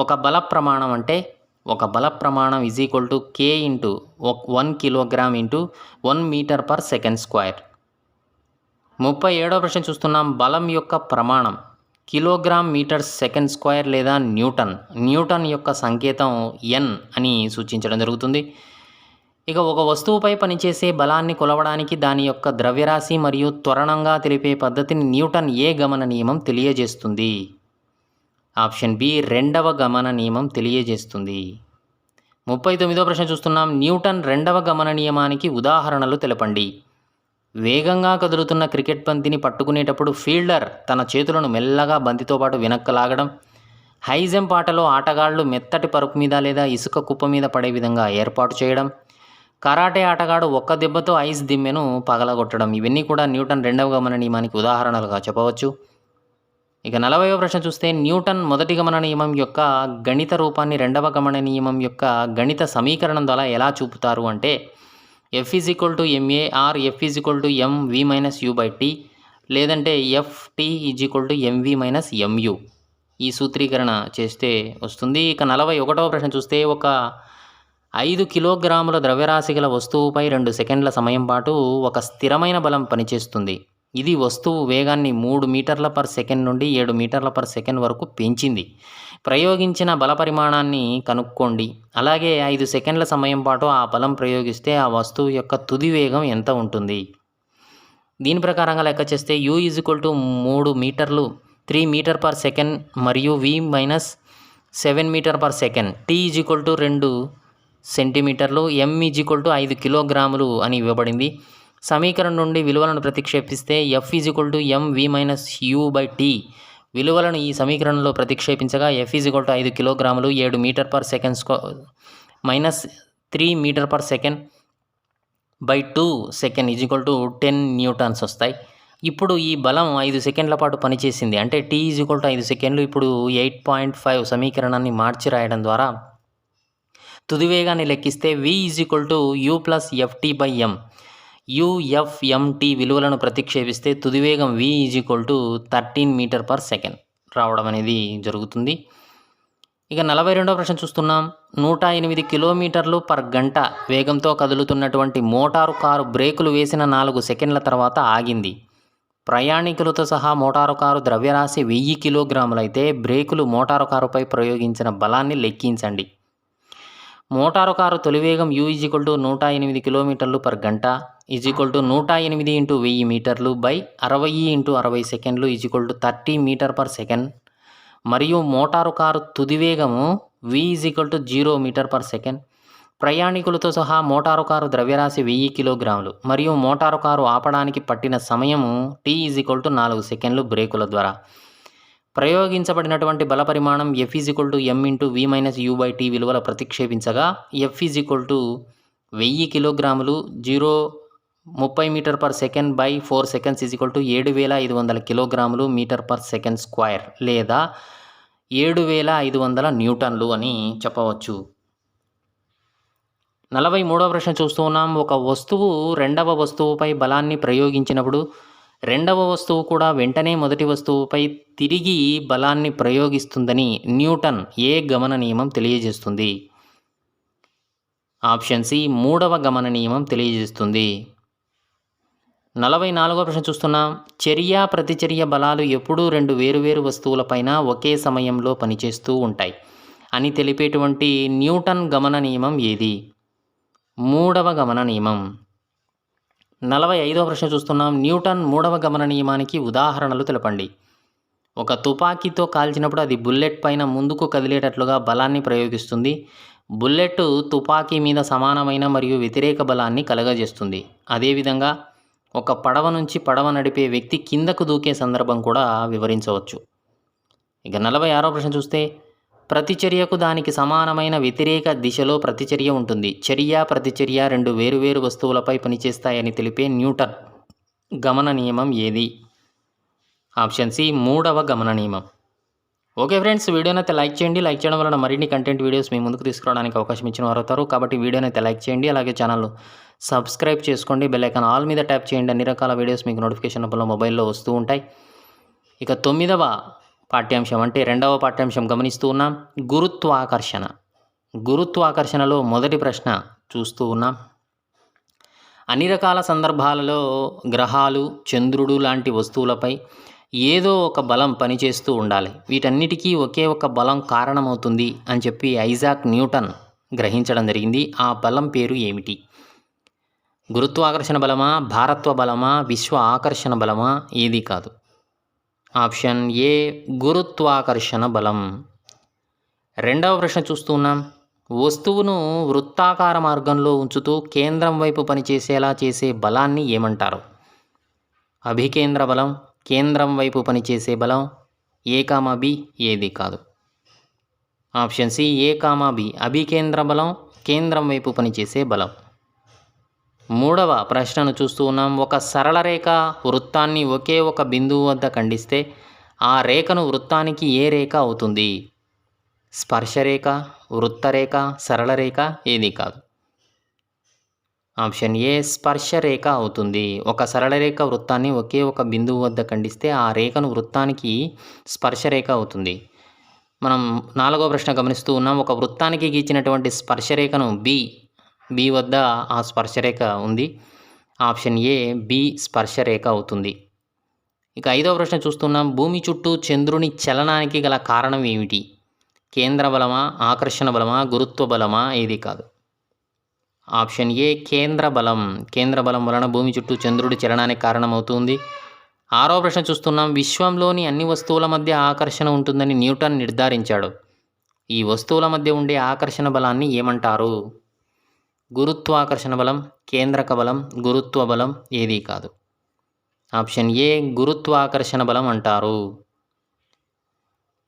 ఒక బల ప్రమాణం అంటే ఒక బల ప్రమాణం k × 1 kilogram × 1 metre per second square. 37వ ప్రశ్న చూస్తున్నాం. బలం యొక్క ప్రమాణం కిలోగ్రామ్ మీటర్ సెకండ్ స్క్వేర్ లేదా న్యూటన్. న్యూటన్ యొక్క సంకేతం n అని సూచించడం జరుగుతుంది. ఇక ఒక వస్తువుపై పనిచేసే బలాన్ని కొలవడానికి దాని యొక్క ద్రవ్యరాశి మరియు త్వరణంగా తెలిపే పద్ధతిని న్యూటన్ ఏ గమన నియమం తెలియజేస్తుంది? ఆప్షన్ బి రెండవ గమన నియమం తెలియజేస్తుంది. 39వ ప్రశ్న చూస్తున్నాం. న్యూటన్ రెండవ గమన నియమానికి ఉదాహరణలు తెలపండి. వేగంగా కదులుతున్న క్రికెట్ బంతిని పట్టుకునేటప్పుడు ఫీల్డర్ తన చేతులను మెల్లగా బంతితో పాటు వెనక్కి లాగడం, హై జంప్ ఆటలో ఆటగాళ్లు మెత్తటి పరుపు మీద లేదా ఇసుక కుప్ప మీద పడే విధంగా ఏర్పాటు చేయడం, కరాటే ఆటగాడు ఒక్క దెబ్బతో ఐస్ దిమ్మెను పగలగొట్టడం, ఇవన్నీ కూడా న్యూటన్ రెండవ గమన నియమానికి ఉదాహరణలుగా చెప్పవచ్చు. ఇక 40వ ప్రశ్న చూస్తే న్యూటన్ మొదటి గమన నియమం యొక్క గణిత రూపాన్ని రెండవ గమన నియమం యొక్క గణిత సమీకరణం ద్వారా ఎలా చూపుతారు అంటే F ma or F mv - u/t లేదంటే Ft mv - mu. ఈ సూత్రీకరణ చేస్తే వస్తుంది. ఇక 41వ ప్రశ్న చూస్తే ఒక 5 కిలోగ్రాముల ద్రవ్యరాశి గల వస్తువుపై 2 సెకండ్ల సమయం పాటు ఒక స్థిరమైన బలం పనిచేస్తుంది. ఇది వస్తువు వేగాన్ని 3 మీటర్ల పర్ సెకండ్ నుండి 7 మీటర్ల పర్ సెకండ్ వరకు పెంచింది. ప్రయోగించిన బల పరిమాణాన్ని కనుక్కోండి. అలాగే 5 సెకండ్ల సమయం పాటు ఆ బలం ప్రయోగిస్తే ఆ వస్తువు యొక్క తుది వేగం ఎంత ఉంటుంది? దీని ప్రకారంగా లెక్క చేస్తే u 3 మీటర్లు 3 మీటర్ పర్ సెకండ్ మరియు v - 7 meter per second, t 2 సెంటీమీటర్లు, m 5 కిలోగ్రాములు అని ఇవ్వబడింది. సమీకరణం నుండి విలువలను ప్రతిక్షేపిస్తే F mv - u/t విలువలను ఈ సమీకరణంలో ప్రతిక్షేపించగా F 5 కిలోగ్రాములు 7 meter per second -3 meter per second /2 second 10 newtons వస్తాయి. ఇప్పుడు ఈ బలం 5 సెకండ్ల పాటు పనిచేసింది. అంటే t = 5 సెకండ్లు. ఇప్పుడు 8.5 సమీకరణాన్ని మార్చి రాయడం ద్వారా తుది వేగాన్ని లెక్కిస్తే v u + ft/m. u, f, m, t విలువలను ప్రతిక్షేపిస్తే తుది వేగం v 13 మీటర్/సెకండ్ రావడం అనేది జరుగుతుంది. ఇక 42వ ప్రశ్న చూస్తున్నాం. 108 కిలోమీటర్లు పర్ గంట వేగంతో కదులుతున్నటువంటి మోటారు కారు బ్రేకులు వేసిన 4 సెకండ్ల తర్వాత ఆగింది. ప్రయాణికులతో సహా మోటారు కారు ద్రవ్యరాశి 1000 కిలోగ్రాములైతే బ్రేకులు మోటారు కారుపై ప్రయోగించిన బలాన్ని లెక్కించండి. మోటారు కారు తొలి వేగం u 108 కిలోమీటర్లు పర్ గంట 108 × 1000 మీటర్లు బై 60 × 60 సెకండ్లు 30 మీటర్/సెకండ్. మరియు మోటారు కారు తుది వేగము v 0 మీటర్/సెకండ్. ప్రయాణికులతో సహా మోటారు కారు ద్రవ్యరాశి 1000 కిలోగ్రాములు మరియు మోటారు కారు ఆపడానికి పట్టిన సమయము t 4 సెకండ్లు బ్రేకుల ద్వారా. ప్రయోగించబడినటువంటి బల పరిమాణం F m × v - u/t విలువల ప్రతిక్షేపించగా F 1000 కిలోగ్రాములు 30 మీటర్/సెకండ్ బై 4 సెకండ్స్ 7500 కిలోగ్రాములు మీటర్/సెకండ్ స్క్వేర్ లేదా 7500 న్యూటన్లు అని చెప్పవచ్చు. 43వ ప్రశ్న చూస్తూ ఉన్నాం. ఒక వస్తువు రెండవ వస్తువుపై బలాన్ని ప్రయోగించినప్పుడు రెండవ వస్తువు కూడా వెంటనే మొదటి వస్తువుపై తిరిగి బలాన్ని ప్రయోగిస్తుందని న్యూటన్ ఏ గమన నియమం తెలియజేస్తుంది? ఆప్షన్ సి మూడవ గమన నియమం తెలియజేస్తుంది. 44వ ప్రశ్న చూస్తున్నాం. చర్య ప్రతిచర్య బలాలు ఎప్పుడూ 2 వేరువేరు వస్తువులపైన ఒకే సమయంలో పనిచేస్తూ ఉంటాయి అని తెలిపేటువంటి న్యూటన్ గమన నియమం ఏది? మూడవ గమన నియమం. 45వ ప్రశ్న చూస్తున్నాం. న్యూటన్ మూడవ గమన నియమానికి ఉదాహరణలు తెలపండి. ఒక తుపాకీతో కాల్చినప్పుడు అది బుల్లెట్ పైన ముందుకు కదిలేటట్లుగా బలాన్ని ప్రయోగిస్తుంది. బుల్లెట్ తుపాకీ మీద సమానమైన మరియు వ్యతిరేక బలాన్ని కలగజేస్తుంది. అదేవిధంగా ఒక పడవ నుంచి పడవ నడిపే వ్యక్తి కిందకు దూకే సందర్భం కూడా వివరించవచ్చు. ఇక 46వ ప్రశ్న చూస్తే ప్రతిచర్యకు దానికి సమానమైన వ్యతిరేక దిశలో ప్రతిచర్య ఉంటుంది. చర్య ప్రతిచర్య 2 వేరువేరు వస్తువులపై పనిచేస్తాయని తెలిపే న్యూటన్ గమన నియమం ఏది? ఆప్షన్ సి మూడవ గమన నియమం. ఓకే ఫ్రెండ్స్, వీడియోని అయితే లైక్ చేయండి. లైక్ చేయడం వలన మరిన్ని కంటెంట్ వీడియోస్ మీ ముందుకు తీసుకురావడానికి అవకాశం ఇచ్చిన వారు అవుతారు. కాబట్టి వీడియోని అయితే లైక్ చేయండి. అలాగే ఛానల్ సబ్స్క్రైబ్ చేసుకోండి. బెల్ ఐకాన్ ఆల్ మీద ట్యాప్ చేయండి. అన్ని రకాల వీడియోస్ మీకు నోటిఫికేషన్ రూపంలో మొబైల్లో వస్తూ ఉంటాయి. ఇక 9వ పాఠ్యాంశం అంటే రెండవ పాఠ్యాంశం గమనిస్తూ ఉన్నాం. గురుత్వాకర్షణ. గురుత్వాకర్షణలో మొదటి ప్రశ్న చూస్తూ ఉన్నాం. అన్ని రకాల సందర్భాలలో గ్రహాలు, చంద్రుడు లాంటి వస్తువులపై ఏదో ఒక బలం పనిచేస్తూ ఉండాలి. వీటన్నిటికీ ఒకే ఒక బలం కారణమవుతుంది అని చెప్పి ఐజాక్ న్యూటన్ గ్రహించడం జరిగింది. ఆ బలం పేరు ఏమిటి? గురుత్వాకర్షణ బలమా, భారత్వ బలమా, విశ్వ ఆకర్షణ బలమా? ఏది కాదు. ఆప్షన్ ఏ గురుత్వాకర్షణ బలం. రెండవ ప్రశ్న చూస్తున్నాం. వస్తువును వృత్తాకార మార్గంలో ఉంచుతూ కేంద్రం వైపు పనిచేసేలా చేసే బలాన్ని ఏమంటారు? అభికేంద్ర బలం, కేంద్రం వైపు పనిచేసే బలం, ఏ కామా బి? ఏది కాదు. Option C A comma B అభికేంద్ర బలం, కేంద్రం వైపు పనిచేసే బలం. మూడవ ప్రశ్నను చూస్తూ ఉన్నాం. ఒక సరళ రేఖ వృత్తాన్ని ఒకే ఒక బిందువు వద్ద ఖండిస్తే ఆ రేఖను వృత్తానికి ఏ రేఖ అవుతుంది? స్పర్శరేఖ, వృత్తరేఖ, సరళ రేఖ? ఏది కాదు. ఆప్షన్ ఏ స్పర్శరేఖ అవుతుంది. ఒక సరళ రేఖ వృత్తాన్ని ఒకే ఒక బిందువు వద్ద ఖండిస్తే ఆ రేఖను వృత్తానికి స్పర్శరేఖ అవుతుంది. మనం 4వ ప్రశ్న గమనిస్తూ ఉన్నాం. ఒక వృత్తానికి గీచినటువంటి స్పర్శరేఖను బి వద్ద ఆ స్పర్శరేఖ ఉంది. ఆప్షన్ ఏ బి స్పర్శరేఖ అవుతుంది. ఇక 5వ ప్రశ్న చూస్తున్నాం. భూమి చుట్టూ చంద్రుని చలనానికి గల కారణం ఏమిటి? కేంద్ర బలమా, ఆకర్షణ బలమా, గురుత్వ బలమా? ఏది కాదు. ఆప్షన్ ఏ కేంద్ర బలం. కేంద్ర బలం వలన భూమి చుట్టూ చంద్రుడి చలనానికి కారణమవుతుంది. 6వ ప్రశ్న చూస్తున్నాం. విశ్వంలోని అన్ని వస్తువుల మధ్య ఆకర్షణ ఉంటుందని న్యూటన్ నిర్ధారించాడు. ఈ వస్తువుల మధ్య ఉండే ఆకర్షణ బలాన్ని ఏమంటారు? గురుత్వాకర్షణ బలం, కేంద్రక బలం, గురుత్వ బలం? ఏది కాదు. ఆప్షన్ ఏ గురుత్వాకర్షణ బలం అంటారు.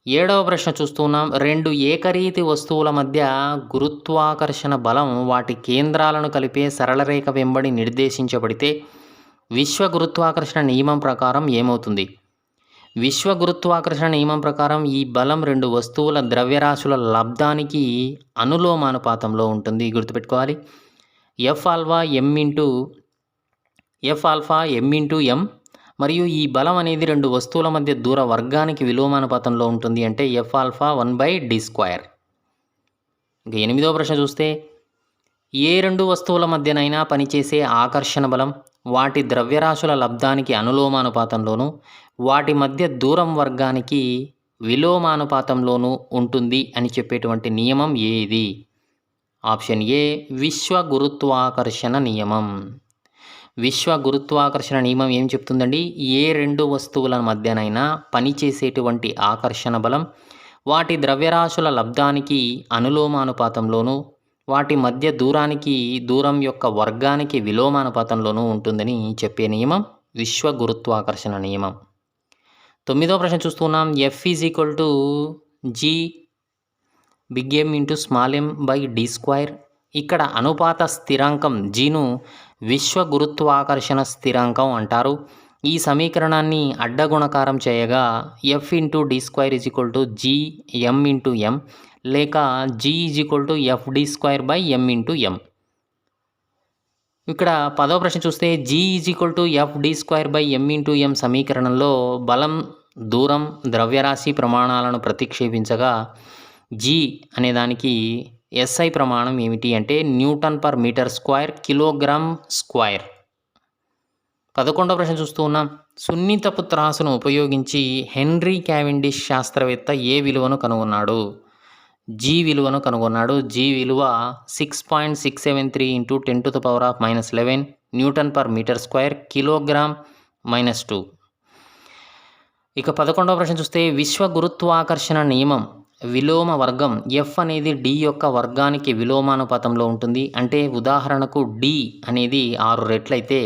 7వ ప్రశ్న చూస్తున్నాం. 2 ఏకరీతి వస్తువుల మధ్య గురుత్వాకర్షణ బలం వాటి కేంద్రాలను కలిపే సరళ రేఖ వెంబడి నిర్దేశించబడితే విశ్వ గురుత్వాకర్షణ నియమం ప్రకారం ఏమవుతుంది? విశ్వ గురుత్వాకర్షణ నియమం ప్రకారం ఈ బలం రెండు వస్తువుల ద్రవ్యరాశుల లబ్ధానికి అనులోమానుపాతంలో ఉంటుంది. గుర్తుపెట్టుకోవాలి. ఎఫ్ ఆల్ఫా ఎం ఇంటూ ఎం మరియు ఈ బలం అనేది రెండు వస్తువుల మధ్య దూర వర్గానికి విలోమానుపాతంలో ఉంటుంది. అంటే ఎఫ్ ఆల్ఫా 1/d². ఇంకా 8వ ప్రశ్న చూస్తే ఏ రెండు వస్తువుల మధ్యనైనా పనిచేసే ఆకర్షణ బలం వాటి ద్రవ్యరాశుల లబ్ధానికి అనులోమానుపాతంలోనూ వాటి మధ్య దూరం వర్గానికి విలోమానుపాతంలోనూ ఉంటుంది అని చెప్పేటువంటి నియమం ఏది? ఆప్షన్ ఏ విశ్వ గురుత్వాకర్షణ నియమం. విశ్వ గురుత్వాకర్షణ నియమం ఏం చెప్తుందండి? ఏ రెండు వస్తువుల మధ్యనైనా పనిచేసేటువంటి ఆకర్షణ బలం వాటి ద్రవ్యరాశుల లబ్ధానికి అనులోమానుపాతంలోనూ వాటి మధ్య దూరం యొక్క వర్గానికి విలోమానుపాతంలోనూ ఉంటుందని చెప్పే నియమం విశ్వ గురుత్వాకర్షణ నియమం. 9వ ప్రశ్న చూస్తున్నాం. F is equal to G big M into small M by d². ఇక్కడ అనుపాత స్థిరాంకం జీను విశ్వ గురుత్వాకర్షణ స్థిరాంకం అంటారు. ఈ సమీకరణాన్ని అడ్డగుణకారం చేయగా f into d² is equal to G M into m లేక g is equal to f d² by m into m. ఇక్కడ 10వ ప్రశ్న చూస్తే g is equal to f d² by m into m సమీకరణంలో బలం, దూరం, ద్రవ్యరాశి ప్రమాణాలను ప్రతిక్షేపించగా జీ అనే దానికి ఎస్ఐ ప్రమాణం ఏమిటి అంటే newton per metre square kilogram square. 11వ ప్రశ్న చూస్తూ ఉన్నాం. సున్నితపు త్రాసును ఉపయోగించి హెన్రీ క్యావెండిష్ శాస్త్రవేత్త ఏ విలువను కనుగొన్నాడు? జీ విలువను కనుగొన్నాడు. జీ విలువ 6.673 into 10⁻⁻11 newton per metre square kilogram -2. ఇక 11వ ప్రశ్న చూస్తే విశ్వ గురుత్వాకర్షణ నియమం విలోమ వర్గం ఎఫ్ అనేది డి యొక్క వర్గానికి విలోమానుపాతంలో ఉంటుంది. అంటే ఉదాహరణకు డి అనేది 6 రెట్లయితే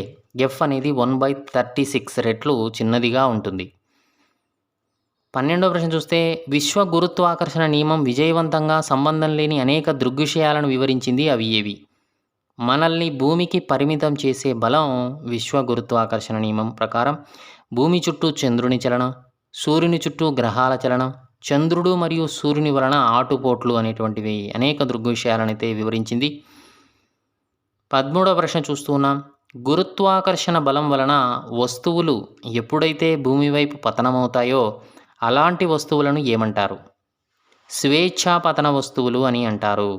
ఎఫ్ అనేది 1/36 రెట్లు చిన్నదిగా ఉంటుంది. 12వ ప్రశ్న చూస్తే విశ్వ గురుత్వాకర్షణ నియమం విజయవంతంగా సంబంధం లేని అనేక దృగ్విషయాలను వివరించింది. అవి ఏవి? మనల్ని భూమికి పరిమితం చేసే బలం విశ్వ గురుత్వాకర్షణ నియమం ప్రకారం భూమి చుట్టూ చంద్రుని చలనం, సూర్యుని చుట్టూ గ్రహాల చలనం, చంద్రుడు మరియు సూర్యుని వలన ఆటుపోట్లు అనేటువంటివి అనేక దృగ్విషయాలనైతే వివరించింది. 13వ ప్రశ్న చూస్తూ ఉన్నాం. గురుత్వాకర్షణ బలం వలన వస్తువులు ఎప్పుడైతే భూమి వైపు పతనమవుతాయో అలాంటి వస్తువులను ఏమంటారు? స్వేచ్ఛా పతన వస్తువులు అని అంటారు.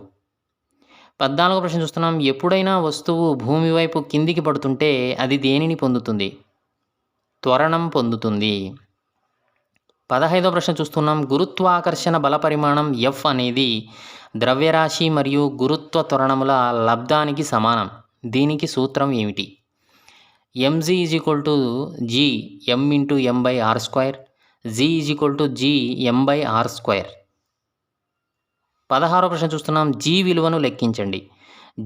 14వ ప్రశ్న చూస్తున్నాం. ఎప్పుడైనా వస్తువు భూమి వైపు కిందికి పడుతుంటే అది దేనిని పొందుతుంది? త్వరణం పొందుతుంది. 15వ ప్రశ్న చూస్తున్నాం. గురుత్వాకర్షణ బల పరిమాణం ఎఫ్ అనేది ద్రవ్యరాశి మరియు గురుత్వ త్వరణముల లబ్ధానికి సమానం. దీనికి సూత్రం ఏమిటి? MG is equal to G M into M by r², G is equal to G M by r². 16వ ప్రశ్న చూస్తున్నాం. జీ విలువను లెక్కించండి.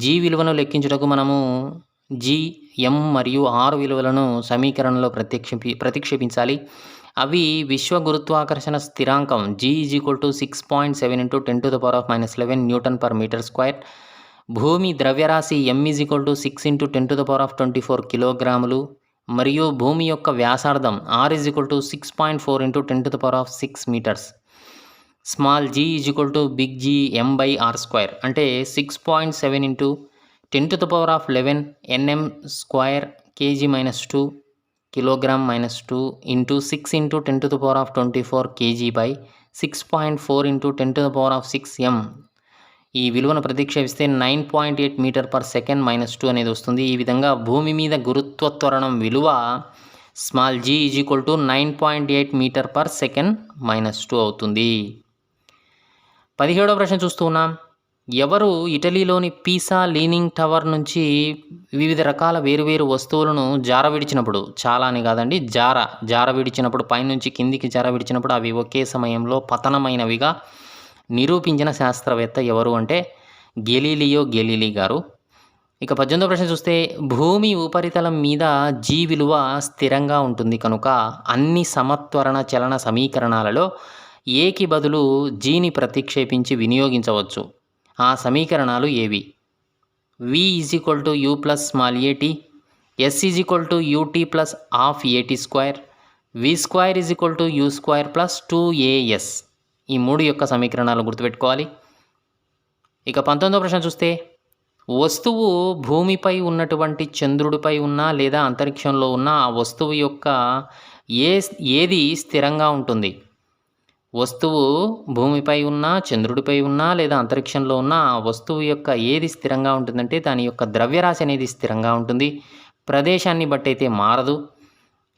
జీ విలువను లెక్కించుటకు మనము జీ, ఎం మరియు ఆర్ విలువలను సమీకరణంలో ప్రతిక్షేపించాలి. అవి విశ్వ గురుత్వాకర్షణ స్థిరాంకం G is equal to 6.7 into 10⁻⁻11 newton per metre square, భూమి ద్రవ్యరాశి M is equal to 6 into 10⁻24 కిలోగ్రాములు మరియు భూమి యొక్క వ్యాసార్థం R is equal to 6.4 into 10⁻6 meters. Small G is equal to big G M by r² అంటే 6.7 into 10⁻11 nm square kg -2 kilogram -2 into 6 into 10⁻24 kg by 6.4 into 10⁻6 m. ఈ విలువను ప్రతిక్షేపిస్తే 9.8 metre per second -2 అనేది వస్తుంది. ఈ విధంగా భూమి మీద గురుత్వ త్వరణం విలువ small G is equal to 9.8 metre per second -2 అవుతుంది. 17వ ప్రశ్న చూస్తూ ఉన్నాం. ఎవరు ఇటలీలోని పీసా లీనింగ్ టవర్ నుంచి వివిధ రకాల వేరువేరు వస్తువులను జార విడిచినప్పుడు, చాలా అని కాదండి, జార విడిచినప్పుడు, పైనుంచి కిందికి జార విడిచినప్పుడు అవి ఒకే సమయంలో పతనమైనవిగా నిరూపించిన శాస్త్రవేత్త ఎవరు అంటే గెలీలియో గెలీలీ గారు. ఇక 18వ ప్రశ్న చూస్తే భూమి ఉపరితలం మీద జీ విలువ స్థిరంగా ఉంటుంది కనుక అన్ని సమత్వరణ చలన సమీకరణాలలో ఏకి బదులు జీని ప్రతిక్షేపించి వినియోగించవచ్చు. ఆ సమీకరణాలు ఏవి? V is equal to u plus small a t, s is equal to u t plus half a t square, v square is equal to u square plus 2AS. ఈ 3 యొక్క సమీకరణాలు గుర్తుపెట్టుకోవాలి. ఇక 19వ ప్రశ్న చూస్తే వస్తువు భూమిపై ఉన్నటువంటి చంద్రుడిపై ఉన్న లేదా అంతరిక్షంలో ఉన్న ఆ వస్తువు యొక్క ఏది స్థిరంగా ఉంటుంది? వస్తువు భూమిపై ఉన్న చంద్రుడిపై ఉన్న లేదా అంతరిక్షంలో ఉన్న ఆ వస్తువు యొక్క ఏది స్థిరంగా ఉంటుందంటే దాని యొక్క ద్రవ్యరాశి అనేది స్థిరంగా ఉంటుంది, ప్రదేశాన్ని బట్టి అయితే మారదు.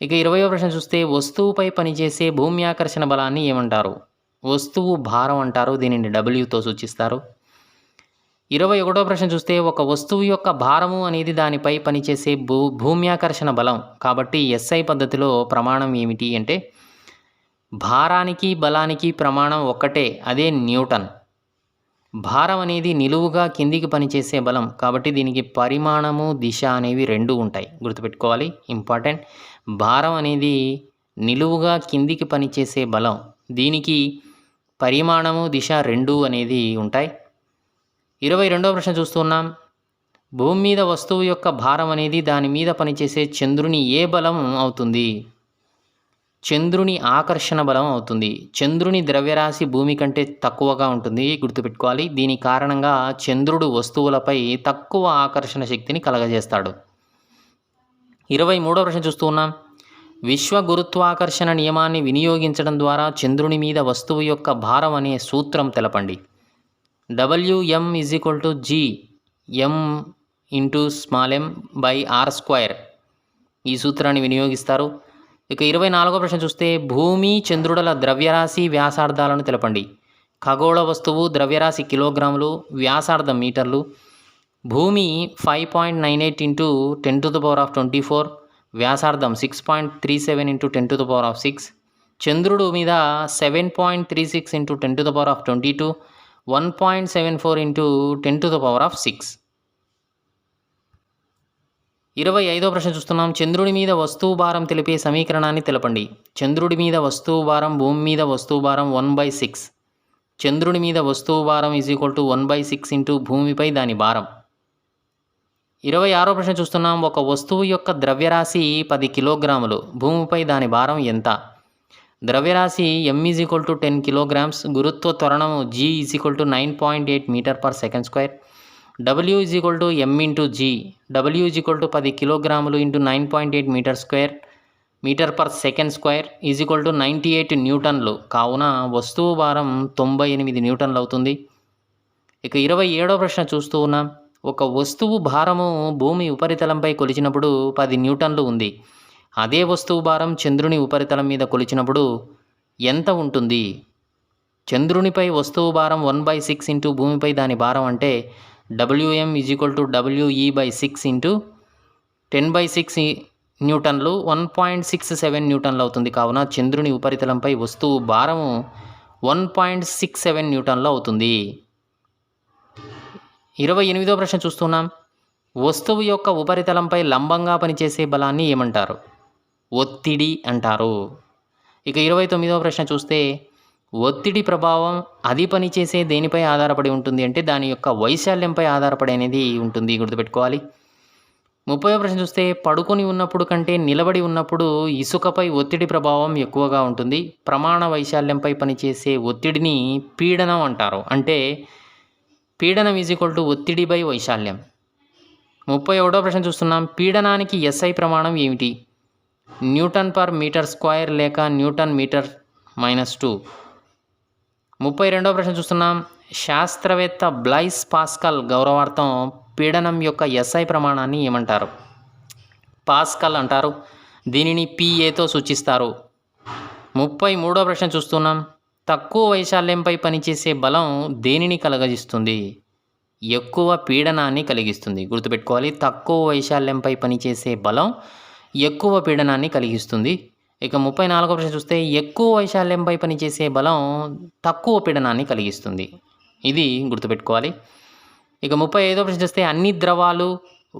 ఇక 20వ ప్రశ్న చూస్తే వస్తువుపై పనిచేసే భూమి ఆకర్షణ బలాన్ని ఏమంటారు? వస్తువు భారం అంటారు, దీనిని డబ్ల్యూతో సూచిస్తారు. 21వ ప్రశ్న చూస్తే ఒక వస్తువు యొక్క భారము అనేది దానిపై పనిచేసే భూమ్యాకర్షణ బలం. కాబట్టి SI పద్ధతిలో ప్రమాణం ఏమిటి అంటే భారానికి బలానికి ప్రమాణం ఒక్కటే, అదే న్యూటన్. భారం అనేది నిలువుగా కిందికి పనిచేసే బలం, కాబట్టి దీనికి పరిమాణము దిశ అనేవి 2 ఉంటాయి, గుర్తుపెట్టుకోవాలి, ఇంపార్టెంట్. భారం అనేది నిలువుగా కిందికి పనిచేసే బలం, దీనికి పరిమాణము దిశ 2 అనేది ఉంటాయి. 22వ ప్రశ్న చూస్తున్నాం. భూమి మీద వస్తువు యొక్క భారం అనేది దాని మీద పనిచేసే చంద్రుని ఏ బలం అవుతుంది? చంద్రుని ఆకర్షణ బలం అవుతుంది. చంద్రుని ద్రవ్యరాశి భూమి కంటే తక్కువగా ఉంటుంది, గుర్తుపెట్టుకోవాలి. దీని కారణంగా చంద్రుడు వస్తువులపై తక్కువ ఆకర్షణ శక్తిని కలగజేస్తాడు. 23వ ప్రశ్న చూస్తూ ఉన్నాం. విశ్వ గురుత్వాకర్షణ నియమాన్ని వినియోగించడం ద్వారా చంద్రుని మీద వస్తువు యొక్క భారం అనే సూత్రం తెలపండి. WM is equal to G M into m by R². ఈ సూత్రాన్ని వినియోగిస్తారు. ఇక 24వ ప్రశ్న చూస్తే భూమి చంద్రుడల ద్రవ్యరాశి వ్యాసార్థాలను తెలపండి. ఖగోళ వస్తువు ద్రవ్యరాశి కిలోగ్రాములు, వ్యాసార్థం మీటర్లు. భూమి 5.98 ఇంటూ 10⁻24, వ్యాసార్థం 6.37 ఇంటూ 10⁻6. చంద్రుడు మీద 7.36 ఇంటూ 10⁻22, 1.74 ఇంటూ 10⁻6. 25వ ప్రశ్న చూస్తున్నాం. చంద్రుడి మీద వస్తువు భారం తెలిపే సమీకరణాన్ని తెలపండి. చంద్రుడి మీద వస్తువు భారం భూమి మీద వస్తువు భారం 1/6. చంద్రుడి మీద వస్తువు భారం ఈజ్ ఈక్వల్ టు 1/6 ఇంటూ భూమిపై దాని భారం. 26వ ప్రశ్న చూస్తున్నాం. ఒక వస్తువు యొక్క ద్రవ్యరాశి 10 కిలోగ్రాములు, భూమిపై దాని భారం ఎంత? ద్రవ్యరాశి M is equal to 10 kilograms, గురుత్వ త్వరణం G is equal to 9.8 metre per second square. W is equal to M into G. W is equal to 10 కిలోగ్రాములు into 9.8 metre square, metre per second square is equal to 98 న్యూటన్లు. కావున వస్తువు భారం 98 న్యూటన్లు అవుతుంది. ఇక 27వ ప్రశ్న చూస్తూ ఉన్నాం. ఒక వస్తువు భారము భూమి ఉపరితలంపై కొలిచినప్పుడు 10 న్యూటన్లు ఉంది. అదే వస్తువు భారం చంద్రుని ఉపరితలం మీద కొలిచినప్పుడు ఎంత ఉంటుంది? చంద్రునిపై వస్తువు భారం 1/6 ఇంటూ భూమిపై దాని భారం అంటే WM is equal to WE/6 into 10/6 న్యూటన్లు, 1.67 న్యూటన్లు అవుతుంది. కావున చంద్రుని ఉపరితలంపై వస్తువు భారము 1.67 న్యూటన్లు అవుతుంది. 28వ ప్రశ్న చూస్తున్నాం. వస్తువు యొక్క ఉపరితలంపై లంబంగా పనిచేసే బలాన్ని ఏమంటారు? ఒత్తిడి అంటారు. ఇక 29వ ప్రశ్న చూస్తే ఒత్తిడి ప్రభావం అది పనిచేసే దేనిపై ఆధారపడి ఉంటుంది అంటే దాని యొక్క వైశాల్యంపై ఆధారపడి అనేది ఉంటుంది, గుర్తుపెట్టుకోవాలి. 30వ ప్రశ్న చూస్తే పడుకొని ఉన్నప్పుడు కంటే నిలబడి ఉన్నప్పుడు ఇసుకపై ఒత్తిడి ప్రభావం ఎక్కువగా ఉంటుంది. ప్రమాణ వైశాల్యంపై పనిచేసే ఒత్తిడిని పీడనం అంటారు. అంటే పీడనం ఈజ్ ఈక్వల్ టు ఒత్తిడి బై వైశాల్యం. 31వ ప్రశ్న చూస్తున్నాం. పీడనానికి SI ప్రమాణం ఏమిటి? న్యూటన్ పర్ మీటర్ స్క్వేర్ లేక న్యూటన్ మీటర్ -2. 32వ ప్రశ్న చూస్తున్నాం. శాస్త్రవేత్త బ్లైస్ పాస్కల్ గౌరవార్థం పీడనం యొక్క SI ప్రమాణాన్ని ఏమంటారు? పాస్కల్ అంటారు. దీనిని PAతో సూచిస్తారు. 33వ ప్రశ్న చూస్తున్నాం. తక్కువ వైశాల్యంపై పనిచేసే బలం దేనిని కలగజేస్తుంది? ఎక్కువ పీడనాన్ని కలిగిస్తుంది, గుర్తుపెట్టుకోవాలి. తక్కువ వైశాల్యంపై పనిచేసే బలం ఎక్కువ పీడనాన్ని కలిగిస్తుంది. ఇక 34వ ప్రశ్న చూస్తే ఎక్కువ వైశాల్యంపై పనిచేసే బలం తక్కువ పీడనాన్ని కలిగిస్తుంది. ఇది గుర్తుపెట్టుకోవాలి. ఇక 35వ ప్రశ్న చూస్తే అన్ని ద్రవాలు,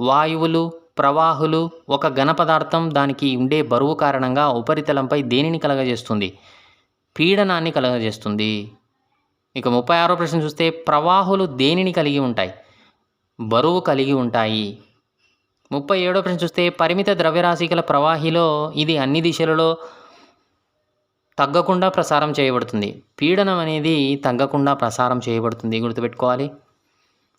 వాయువులు, ప్రవాహులు ఒక ఘన పదార్థం దానికి ఉండే బరువు కారణంగా ఉపరితలంపై దేనిని కలగజేస్తుంది? పీడనాన్ని కలగజేస్తుంది. ఇక 36వ ప్రశ్న చూస్తే ప్రవాహులు దేనిని కలిగి ఉంటాయి? బరువు కలిగి ఉంటాయి. 37వ ప్రశ్న చూస్తే పరిమిత ద్రవ్యరాశి గల ప్రవాహిలో ఇది అన్ని దిశలలో తగ్గకుండా ప్రసారం చేయబడుతుంది. పీడనం అనేది తగ్గకుండా ప్రసారం చేయబడుతుంది, గుర్తుపెట్టుకోవాలి.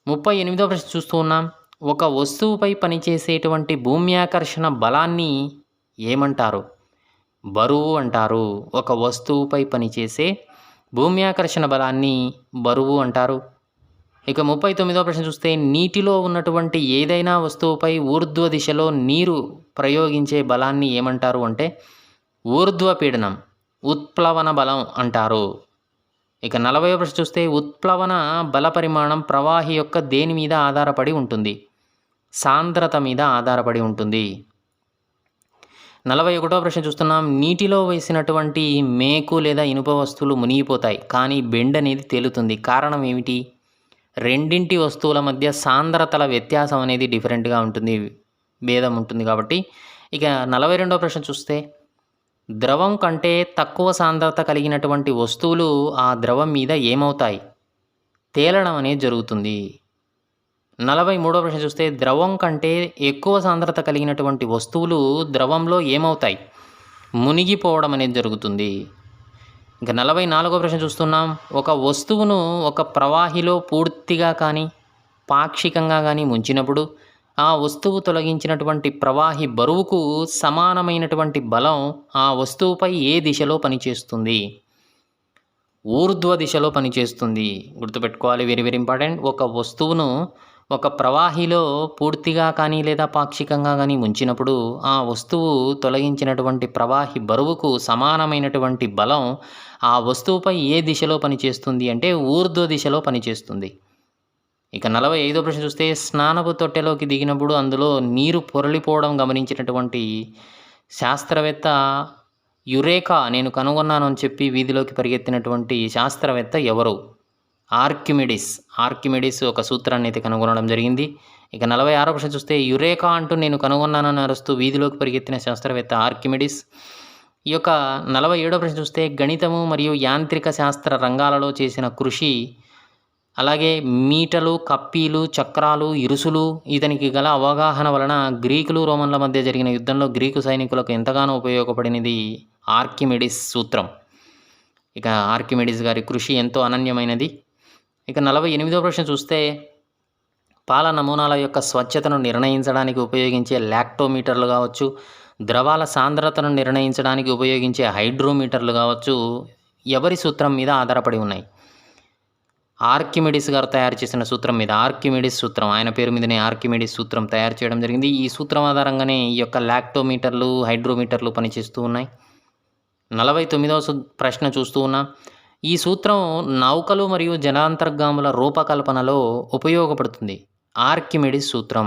38వ ప్రశ్న చూస్తూ ఉన్నాం. ఒక వస్తువుపై పనిచేసేటువంటి భూమ్యాకర్షణ బలాన్ని ఏమంటారు? బరువు అంటారు. ఒక వస్తువుపై పనిచేసే భూమ్యాకర్షణ బలాన్ని బరువు అంటారు. ఇక 39వ ప్రశ్న చూస్తే నీటిలో ఉన్నటువంటి ఏదైనా వస్తువుపై ఊర్ధ్వ దిశలో నీరు ప్రయోగించే బలాన్ని ఏమంటారు అంటే ఊర్ధ్వ పీడనం, ఉత్ప్లవన బలం అంటారు. ఇక 40వ ప్రశ్న చూస్తే ఉత్ప్లవన బల పరిమాణం ప్రవాహి యొక్క దేని మీద ఆధారపడి ఉంటుంది? సాంద్రత మీద ఆధారపడి ఉంటుంది. 41వ ప్రశ్న చూస్తున్నాం. నీటిలో వేసినటువంటి మేకు లేదా ఇనుప వస్తువులు మునిగిపోతాయి, కానీ బెండ్ అనేది తేలుతుంది. కారణం ఏమిటి? రెండింటి వస్తువుల మధ్య సాంద్రతల వ్యత్యాసం అనేది డిఫరెంట్గా ఉంటుంది, భేదం ఉంటుంది కాబట్టి. ఇక 42వ ప్రశ్న చూస్తే ద్రవం కంటే తక్కువ సాంద్రత కలిగినటువంటి వస్తువులు ఆ ద్రవం మీద ఏమవుతాయి? తేలడం అనేది జరుగుతుంది. 43వ ప్రశ్న చూస్తే ద్రవం కంటే ఎక్కువ సాంద్రత కలిగినటువంటి వస్తువులు ద్రవంలో ఏమవుతాయి? మునిగిపోవడం అనేది జరుగుతుంది. ఇంకా 44వ ప్రశ్న చూస్తున్నాం. ఒక వస్తువును ఒక ప్రవాహిలో పూర్తిగా కానీ పాక్షికంగా కానీ ముంచినప్పుడు ఆ వస్తువు తొలగించినటువంటి ప్రవాహి బరువుకు సమానమైనటువంటి బలం ఆ వస్తువుపై ఏ దిశలో పనిచేస్తుంది? ఊర్ధ్వ దిశలో పనిచేస్తుంది, గుర్తుపెట్టుకోవాలి. Very very important. ఒక వస్తువును ఒక ప్రవాహిలో పూర్తిగా కానీ లేదా పాక్షికంగా కానీ ముంచినప్పుడు ఆ వస్తువు తొలగించినటువంటి ప్రవాహి బరువుకు సమానమైనటువంటి బలం ఆ వస్తువుపై ఏ దిశలో పనిచేస్తుంది అంటే ఊర్ధ్వ దిశలో పనిచేస్తుంది. ఇక 45వ ప్రశ్న చూస్తే స్నానపు తొట్టెలోకి దిగినప్పుడు అందులో నీరు పొరలిపోవడం గమనించినటువంటి శాస్త్రవేత్త యురేకా నేను కనుగొన్నాను అని చెప్పి వీధిలోకి పరిగెత్తినటువంటి శాస్త్రవేత్త ఎవరు? ఆర్కిమిడిస్ ఒక సూత్రాన్ని అయితే కనుగొనడం జరిగింది. ఇక 46వ ప్రశ్న చూస్తే యురేకా అంటూ నేను కనుగొన్నానని అరుస్తూ వీధిలోకి పరిగెత్తిన శాస్త్రవేత్త ఆర్కిమిడిస్. ఈ యొక్క 47వ ప్రశ్న చూస్తే గణితము మరియు యాంత్రిక శాస్త్ర రంగాలలో చేసిన కృషి, అలాగే మీటలు, కప్పీలు, చక్రాలు, ఇరుసులు ఇతనికి గల అవగాహన వలన గ్రీకులు రోమన్ల మధ్య జరిగిన యుద్ధంలో గ్రీకు సైనికులకు ఎంతగానో ఉపయోగపడినది ఆర్కిమిడిస్ సూత్రం. ఇక ఆర్కిమిడిస్ గారి కృషి ఎంతో అనన్యమైనది. ఇక 48వ ప్రశ్న చూస్తే పాల నమూనాల యొక్క స్వచ్ఛతను నిర్ణయించడానికి ఉపయోగించే లాక్టోమీటర్లు కావచ్చు, ద్రవాల సాంద్రతను నిర్ణయించడానికి ఉపయోగించే హైడ్రోమీటర్లు కావచ్చు, ఎవరి సూత్రం మీద ఆధారపడి ఉన్నాయి? ఆర్కిమిడిస్ గారు తయారు చేసిన సూత్రం మీద, ఆర్కిమిడిస్ సూత్రం, ఆయన పేరు మీదనే ఆర్కిమిడిస్ సూత్రం తయారు చేయడం జరిగింది. ఈ సూత్రం ఆధారంగానే ఈ యొక్క లాక్టోమీటర్లు, హైడ్రోమీటర్లు పనిచేస్తూ ఉన్నాయి. 49వ ప్రశ్న చూస్తూ ఉన్నాం. ఈ సూత్రం నౌకలు మరియు జలాంతర్గాముల రూపకల్పనలో ఉపయోగపడుతుంది. ఆర్కిమిడిస్ సూత్రం.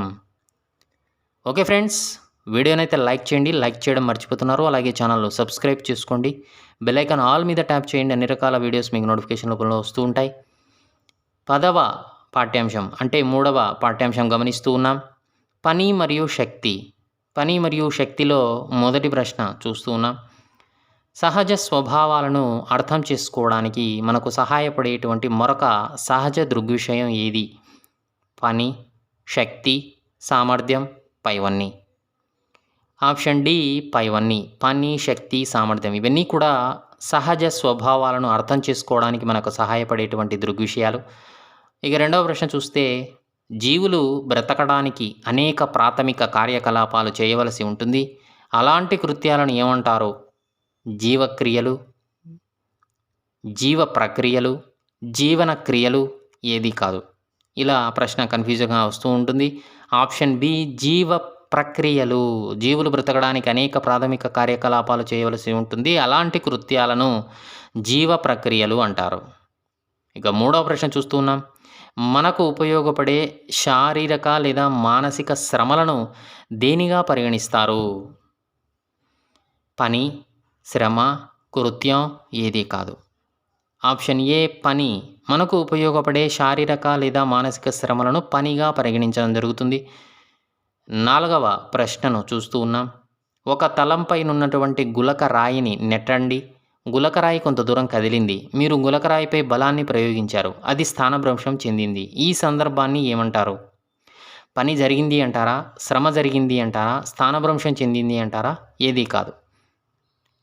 ఓకే ఫ్రెండ్స్, వీడియోనైతే లైక్ చేయండి. లైక్ చేయడం మర్చిపోతున్నారు. అలాగే ఛానల్లో సబ్స్క్రైబ్ చేసుకోండి. బెల్ ఐకాన్ ఆల్ మీద ట్యాప్ చేయండి. అన్ని రకాల వీడియోస్ మీకు నోటిఫికేషన్ రూపంలో వస్తూ ఉంటాయి. 10వ పాఠ్యాంశం అంటే 3వ పాఠ్యాంశం గమనిస్తూ ఉన్నాం. పని మరియు శక్తి. పని మరియు శక్తిలో మొదటి ప్రశ్న చూస్తూ ఉన్నాం. సహజ స్వభావాలను అర్థం చేసుకోవడానికి మనకు సహాయపడేటువంటి మరొక సహజ దృగ్విషయం ఏది? పని, శక్తి, సామర్థ్యం, పైవన్నీ. ఆప్షన్ డి పైవన్నీ. పని, శక్తి, సామర్థ్యం ఇవన్నీ కూడా సహజ స్వభావాలను అర్థం చేసుకోవడానికి మనకు సహాయపడేటువంటి దృగ్విషయాలు. ఇక 2వ ప్రశ్న చూస్తే జీవులు బ్రతకడానికి అనేక ప్రాథమిక కార్యకలాపాలు చేయవలసి ఉంటుంది. అలాంటి కృత్యాలను ఏమంటారు? జీవక్రియలు, జీవ ప్రక్రియలు, జీవన క్రియలు, ఏది కాదు. ఇలా ప్రశ్న కన్ఫ్యూజన్గా వస్తూ ఉంటుంది. ఆప్షన్ బి జీవ ప్రక్రియలు. జీవులు బ్రతకడానికి అనేక ప్రాథమిక కార్యకలాపాలు చేయవలసి ఉంటుంది. అలాంటి కృత్యాలను జీవ ప్రక్రియలు అంటారు. ఇక 3వ ప్రశ్న చూస్తూ ఉన్నాం. మనకు ఉపయోగపడే శారీరక లేదా మానసిక శ్రమలను దేనిగా పరిగణిస్తారు? పని, శ్రమ, కృత్యం, ఏది కాదు. ఆప్షన్ ఏ పని. మనకు ఉపయోగపడే శారీరక లేదా మానసిక శ్రమలను పనిగా పరిగణించడం జరుగుతుంది. 4వ ప్రశ్నను చూస్తూ ఉన్నాం. ఒక తలంపై ఉన్నటువంటి గులక రాయిని నెట్టండి. గులకరాయి కొంత దూరం కదిలింది. మీరు గులకరాయిపై బలాన్ని ప్రయోగించారు. అది స్థానభ్రంశం చెందింది. ఈ సందర్భాన్ని ఏమంటారు? పని జరిగింది అంటారా? శ్రమ జరిగింది అంటారా? స్థానభ్రంశం చెందింది అంటారా? ఏదీ కాదు.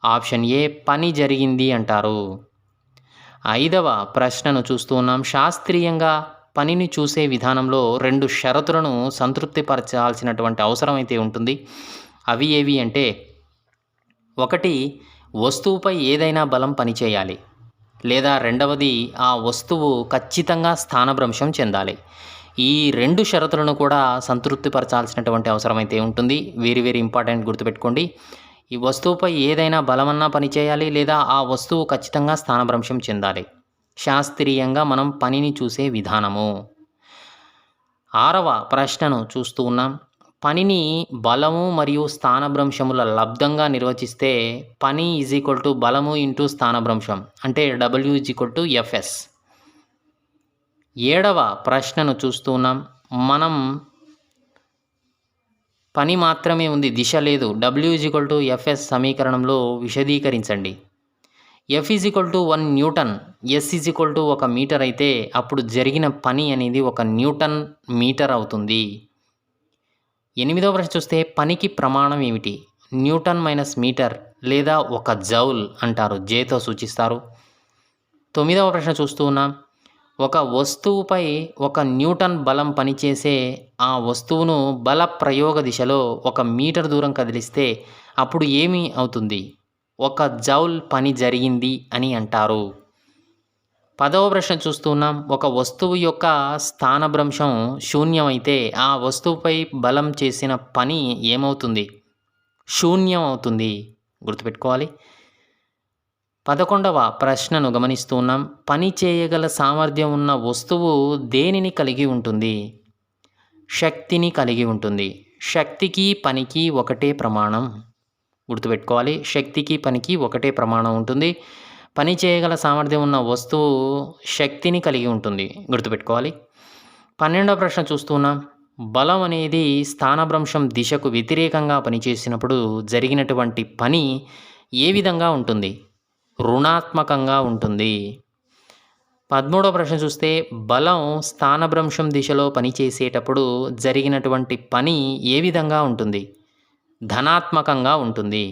ఆప్షన్ ఏ పని జరిగింది అంటారు. 5వ ప్రశ్నను చూస్తూ ఉన్నాం. శాస్త్రీయంగా పనిని చూసే విధానంలో 2 షరతులను సంతృప్తిపరచాల్సినటువంటి అవసరం అయితే ఉంటుంది. అవి ఏవి అంటే, 1 వస్తువుపై ఏదైనా బలం పనిచేయాలి. లేదా రెండవది ఆ వస్తువు ఖచ్చితంగా స్థానభ్రంశం చెందాలి. ఈ 2 షరతులను కూడా సంతృప్తిపరచాల్సినటువంటి అవసరం అయితే ఉంటుంది. వెరీ వెరీ ఇంపార్టెంట్, గుర్తుపెట్టుకోండి. ఈ వస్తువుపై ఏదైనా బలమన్నా పనిచేయాలి, లేదా ఆ వస్తువు ఖచ్చితంగా స్థానభ్రంశం చెందాలి. శాస్త్రీయంగా మనం పనిని చూసే విధానము. 6వ ప్రశ్నను చూస్తూ ఉన్నాం. పనిని బలము మరియు స్థానభ్రంశముల లబ్దంగా నిర్వచిస్తే పని బలము ఇంటూ స్థానభ్రంశం అంటే W/Fs. 7వ ప్రశ్నను చూస్తూ ఉన్నాం. మనం పని మాత్రమే ఉంది, దిశ లేదు. W/Fs సమీకరణంలో విశదీకరించండి. F=1 న్యూటన్, S=1 మీటర్ అయితే అప్పుడు జరిగిన పని అనేది 1 న్యూటన్ మీటర్ అవుతుంది. 8వ ప్రశ్న చూస్తే పనికి ప్రమాణం ఏమిటి? న్యూటన్ మైనస్ మీటర్ లేదా 1 జౌల్ అంటారు, జేతో సూచిస్తారు. 9వ ప్రశ్న చూస్తూ ఉన్నాం. ఒక వస్తువుపై 1 న్యూటన్ బలం పనిచేసే ఆ వస్తువును బల ప్రయోగ దిశలో 1 మీటర్ దూరం కదిలిస్తే అప్పుడు ఏమి అవుతుంది? 1 జౌల్ పని జరిగింది అని అంటారు. 10వ ప్రశ్న చూస్తూ ఉన్నాం. ఒక వస్తువు యొక్క స్థానభ్రంశం శూన్యమైతే ఆ వస్తువుపై బలం చేసిన పని ఏమవుతుంది? శూన్యం అవుతుంది, గుర్తుపెట్టుకోవాలి. 11వ ప్రశ్నను గమనిస్తూ ఉన్నాం. పని చేయగల సామర్థ్యం ఉన్న వస్తువు దేనిని కలిగి ఉంటుంది? శక్తిని కలిగి ఉంటుంది. శక్తికి పనికి ఒకటే ప్రమాణం, గుర్తుపెట్టుకోవాలి. శక్తికి పనికి ఒకటే ప్రమాణం ఉంటుంది. పని చేయగల సామర్థ్యం ఉన్న వస్తువు శక్తిని కలిగి ఉంటుంది, గుర్తుపెట్టుకోవాలి. 12వ ప్రశ్న చూస్తున్నాం. బలం అనేది స్థానభ్రంశం దిశకు వ్యతిరేకంగా పనిచేసినప్పుడు జరిగినటువంటి పని ఏ విధంగా ఉంటుంది? రుణాత్మకంగా ఉంటుంది. 13వ ప్రశ్న చూస్తే బలం స్థానభ్రంశం దిశలో పనిచేసేటప్పుడు జరిగినటువంటి పని ఏ విధంగా ఉంటుంది? ధనాత్మకంగా ఉంటుంది.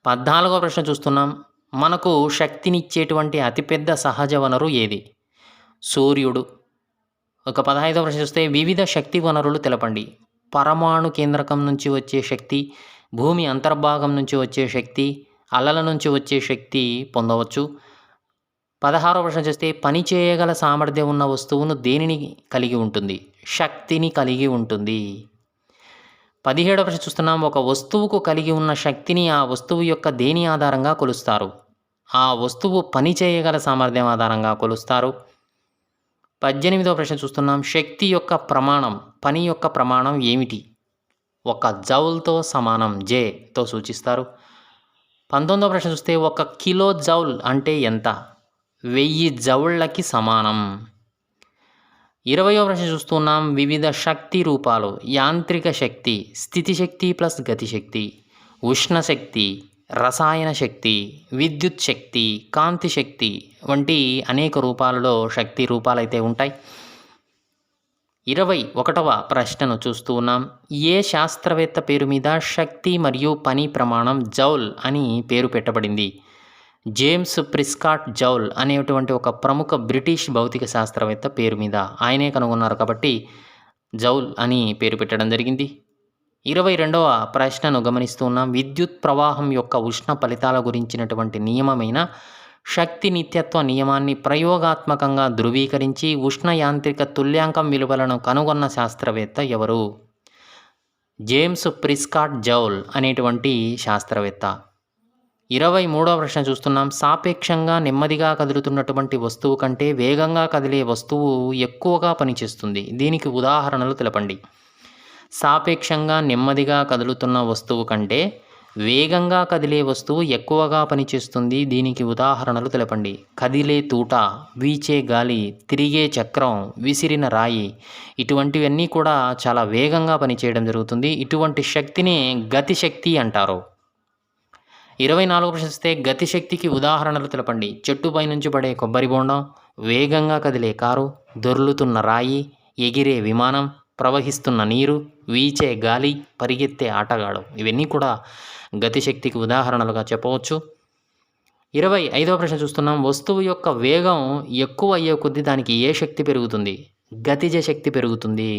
14వ ప్రశ్న చూస్తున్నాం. మనకు శక్తినిచ్చేటువంటి అతిపెద్ద సహజ వనరు ఏది? సూర్యుడు. 15వ ప్రశ్న చూస్తే వివిధ శక్తి వనరులు తెలపండి. పరమాణు కేంద్రకం నుంచి వచ్చే శక్తి, భూమి అంతర్భాగం నుంచి వచ్చే శక్తి, అలల నుంచి వచ్చే శక్తి పొందవచ్చు. 16వ ప్రశ్న చూస్తే పని చేయగల సామర్థ్యం ఉన్న వస్తువును దేనిని కలిగి ఉంటుంది? శక్తిని కలిగి ఉంటుంది. 17వ ప్రశ్న చూస్తున్నాం. ఒక వస్తువుకు కలిగి ఉన్న శక్తిని ఆ వస్తువు యొక్క దేని ఆధారంగా కొలుస్తారు? ఆ వస్తువు పని చేయగల సామర్థ్యం ఆధారంగా కొలుస్తారు. 18వ ప్రశ్న చూస్తున్నాం. శక్తి యొక్క ప్రమాణం, పని యొక్క ప్రమాణం ఏమిటి? 1 జౌల్తో సమానం, జేతో సూచిస్తారు. 19వ ప్రశ్న చూస్తే 1 కిలో జౌల్ అంటే ఎంత? 1000 జౌళ్ళకి సమానం. 20వ ప్రశ్న చూస్తున్నాం. వివిధ శక్తి రూపాలు: యాంత్రిక శక్తి, స్థితి శక్తి ప్లస్ గతిశక్తి, ఉష్ణశక్తి, రసాయన శక్తి, విద్యుత్ శక్తి, కాంతి శక్తి వంటి అనేక రూపాలలో శక్తి రూపాలైతే ఉంటాయి. 21వ ప్రశ్నను చూస్తూ ఉన్నాం. ఏ శాస్త్రవేత్త పేరు మీద శక్తి మరియు పని ప్రమాణం జౌల్ అని పేరు పెట్టబడింది? జేమ్స్ ప్రిస్కాట్ జౌల్ అనేటువంటి ఒక ప్రముఖ బ్రిటిష్ భౌతిక శాస్త్రవేత్త పేరు మీద ఆయనే కనుగొన్నారు కాబట్టి జౌల్ అని పేరు పెట్టడం జరిగింది. 22వ ప్రశ్నను గమనిస్తూ ఉన్నాం. విద్యుత్ ప్రవాహం యొక్క ఉష్ణ ఫలితాల గురించినటువంటి నియమమైన శక్తి నిత్యత్వ నియమాన్ని ప్రయోగాత్మకంగా ధృవీకరించి ఉష్ణ యాంత్రిక తుల్యాంకం విలువలను కనుగొన్న శాస్త్రవేత్త ఎవరు? జేమ్స్ ప్రిస్కాట్ జౌల్ అనేటువంటి శాస్త్రవేత్త. 23వ ప్రశ్న చూస్తున్నాం. సాపేక్షంగా నెమ్మదిగా కదులుతున్నటువంటి వస్తువు కంటే వేగంగా కదిలే వస్తువు ఎక్కువగా పనిచేస్తుంది. దీనికి ఉదాహరణలు తెలపండి. సాపేక్షంగా నెమ్మదిగా కదులుతున్న వస్తువు కంటే వేగంగా కదిలే వస్తువు ఎక్కువగా పనిచేస్తుంది. దీనికి ఉదాహరణలు తెలపండి. కదిలే తూట, వీచే గాలి, తిరిగే చక్రం, విసిరిన రాయి ఇటువంటివన్నీ కూడా చాలా వేగంగా పనిచేయడం జరుగుతుంది. ఇటువంటి శక్తిని గతిశక్తి అంటారు. 24వ ప్రశ్న చూస్తే గతిశక్తికి ఉదాహరణలు తెలపండి. చెట్టుపై నుంచి పడే కొబ్బరి బొండం, వేగంగా కదిలే కారు, దొర్లుతున్న రాయి, ఎగిరే విమానం, ప్రవహిస్తున్న నీరు, వీచే గాలి, పరిగెత్తే ఆటగాడు. ఇవన్నీ కూడా గతిశక్తికి ఉదాహరణలుగా చెప్పవచ్చు. 25వ ప్రశ్న చూస్తున్నాం. వస్తువు యొక్క వేగం ఎక్కువ అయ్యే కొద్దీ దానికి ఏ శక్తి పెరుగుతుంది? గతిజ శక్తి పెరుగుతుంది.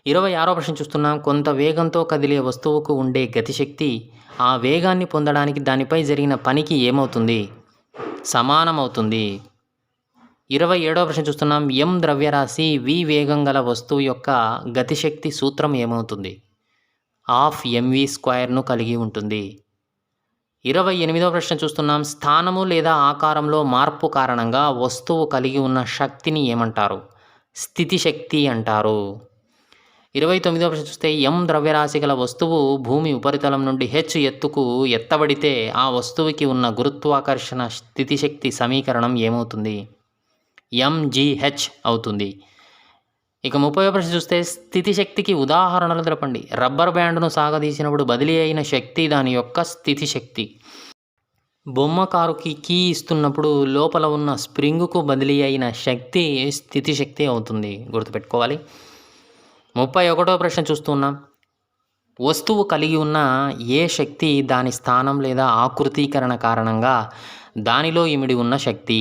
26వ ప్రశ్న చూస్తున్నాం. కొంత వేగంతో కదిలే వస్తువుకు ఉండే గతిశక్తి ఆ వేగాన్ని పొందడానికి దానిపై జరిగిన పనికి ఏమవుతుంది? సమానమవుతుంది. 27వ ప్రశ్న చూస్తున్నాం. m ద్రవ్యరాశి v వేగం గల వస్తువు యొక్క గతిశక్తి సూత్రం ఏమవుతుంది? ½ mv² కలిగి ఉంటుంది. 28వ ప్రశ్న చూస్తున్నాం. స్థానము లేదా ఆకారంలో మార్పు కారణంగా వస్తువు కలిగి ఉన్న శక్తిని ఏమంటారు? స్థితి శక్తి అంటారు. 29వ ప్రశ్న చూస్తే m ద్రవ్యరాశి గల వస్తువు భూమి ఉపరితలం నుండి h ఎత్తుకు ఎత్తబడితే ఆ వస్తువుకి ఉన్న గురుత్వాకర్షణ స్థితిశక్తి సమీకరణం ఏమవుతుంది? mgh అవుతుంది. ఇక 30వ ప్రశ్న చూస్తే స్థితిశక్తికి ఉదాహరణలు తెలపండి. రబ్బర్ బ్యాండ్ను సాగదీసినప్పుడు బదిలీ అయిన శక్తి దాని యొక్క స్థితిశక్తి. బొమ్మ కారుకి కీ ఇస్తున్నప్పుడు లోపల ఉన్న స్ప్రింగుకు బదిలీ అయిన శక్తి స్థితిశక్తి అవుతుంది. గుర్తుపెట్టుకోవాలి. 31వ ప్రశ్న చూస్తున్నాం. వస్తువు కలిగి ఉన్న ఏ శక్తి దాని స్థానం లేదా ఆకృతీకరణ కారణంగా దానిలో ఇమిడి ఉన్న శక్తి?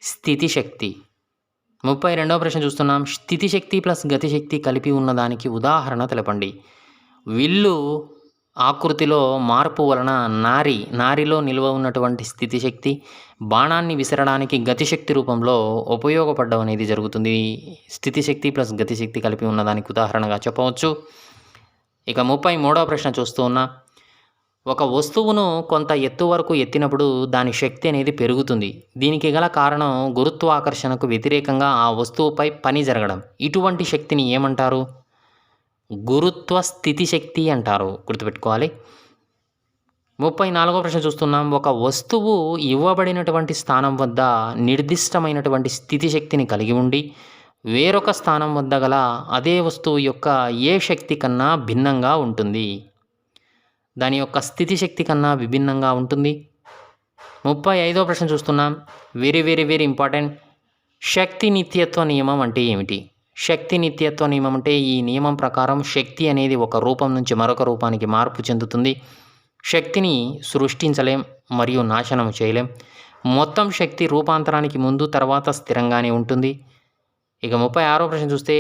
స్థితి శక్తి. 32వ ప్రశ్న చూస్తున్నాం. స్థితిశక్తి ప్లస్ గతిశక్తి కలిపి ఉన్న దానికి ఉదాహరణ తెలపండి. విల్లు ఆకృతిలో మార్పు వలన నారిలో నిల్వ ఉన్నటువంటి స్థితిశక్తి బాణాన్ని విసరడానికి గతిశక్తి రూపంలో ఉపయోగపడడం అనేది జరుగుతుంది. స్థితిశక్తి ప్లస్ గతిశక్తి కలిపి ఉన్నదానికి ఉదాహరణగా చెప్పవచ్చు. ఇక 33వ ప్రశ్న చూస్తూ ఉన్నా. ఒక వస్తువును కొంత ఎత్తు వరకు ఎత్తినప్పుడు దాని శక్తి అనేది పెరుగుతుంది. దీనికి గల కారణం గురుత్వాకర్షణకు వ్యతిరేకంగా ఆ వస్తువుపై పని జరగడం. ఇటువంటి శక్తిని ఏమంటారు? గురుత్వ స్థితి శక్తి అంటారు. గుర్తుపెట్టుకోవాలి. 34వ ప్రశ్న చూస్తున్నాం. ఒక వస్తువు ఇవ్వబడినటువంటి స్థానం వద్ద నిర్దిష్టమైనటువంటి స్థితి శక్తిని కలిగి ఉండి వేరొక స్థానం వద్ద గల అదే వస్తువు యొక్క ఏ శక్తి కన్నా భిన్నంగా ఉంటుంది? దాని యొక్క స్థితి శక్తి కన్నా విభిన్నంగా ఉంటుంది. 35వ ప్రశ్న చూస్తున్నాం. Very very very important. శక్తి నిత్యత్వ నియమం అంటే ఏమిటి? శక్తి నిత్యత్వ నియమం అంటే ఈ నియమం ప్రకారం శక్తి అనేది ఒక రూపం నుంచి మరొక రూపానికి మార్పు చెందుతుంది. శక్తిని సృష్టించలేం మరియు నాశనం చేయలేం. మొత్తం శక్తి రూపాంతరానికి ముందు తర్వాత స్థిరంగానే ఉంటుంది. ఇక 36వ ప్రశ్న చూస్తే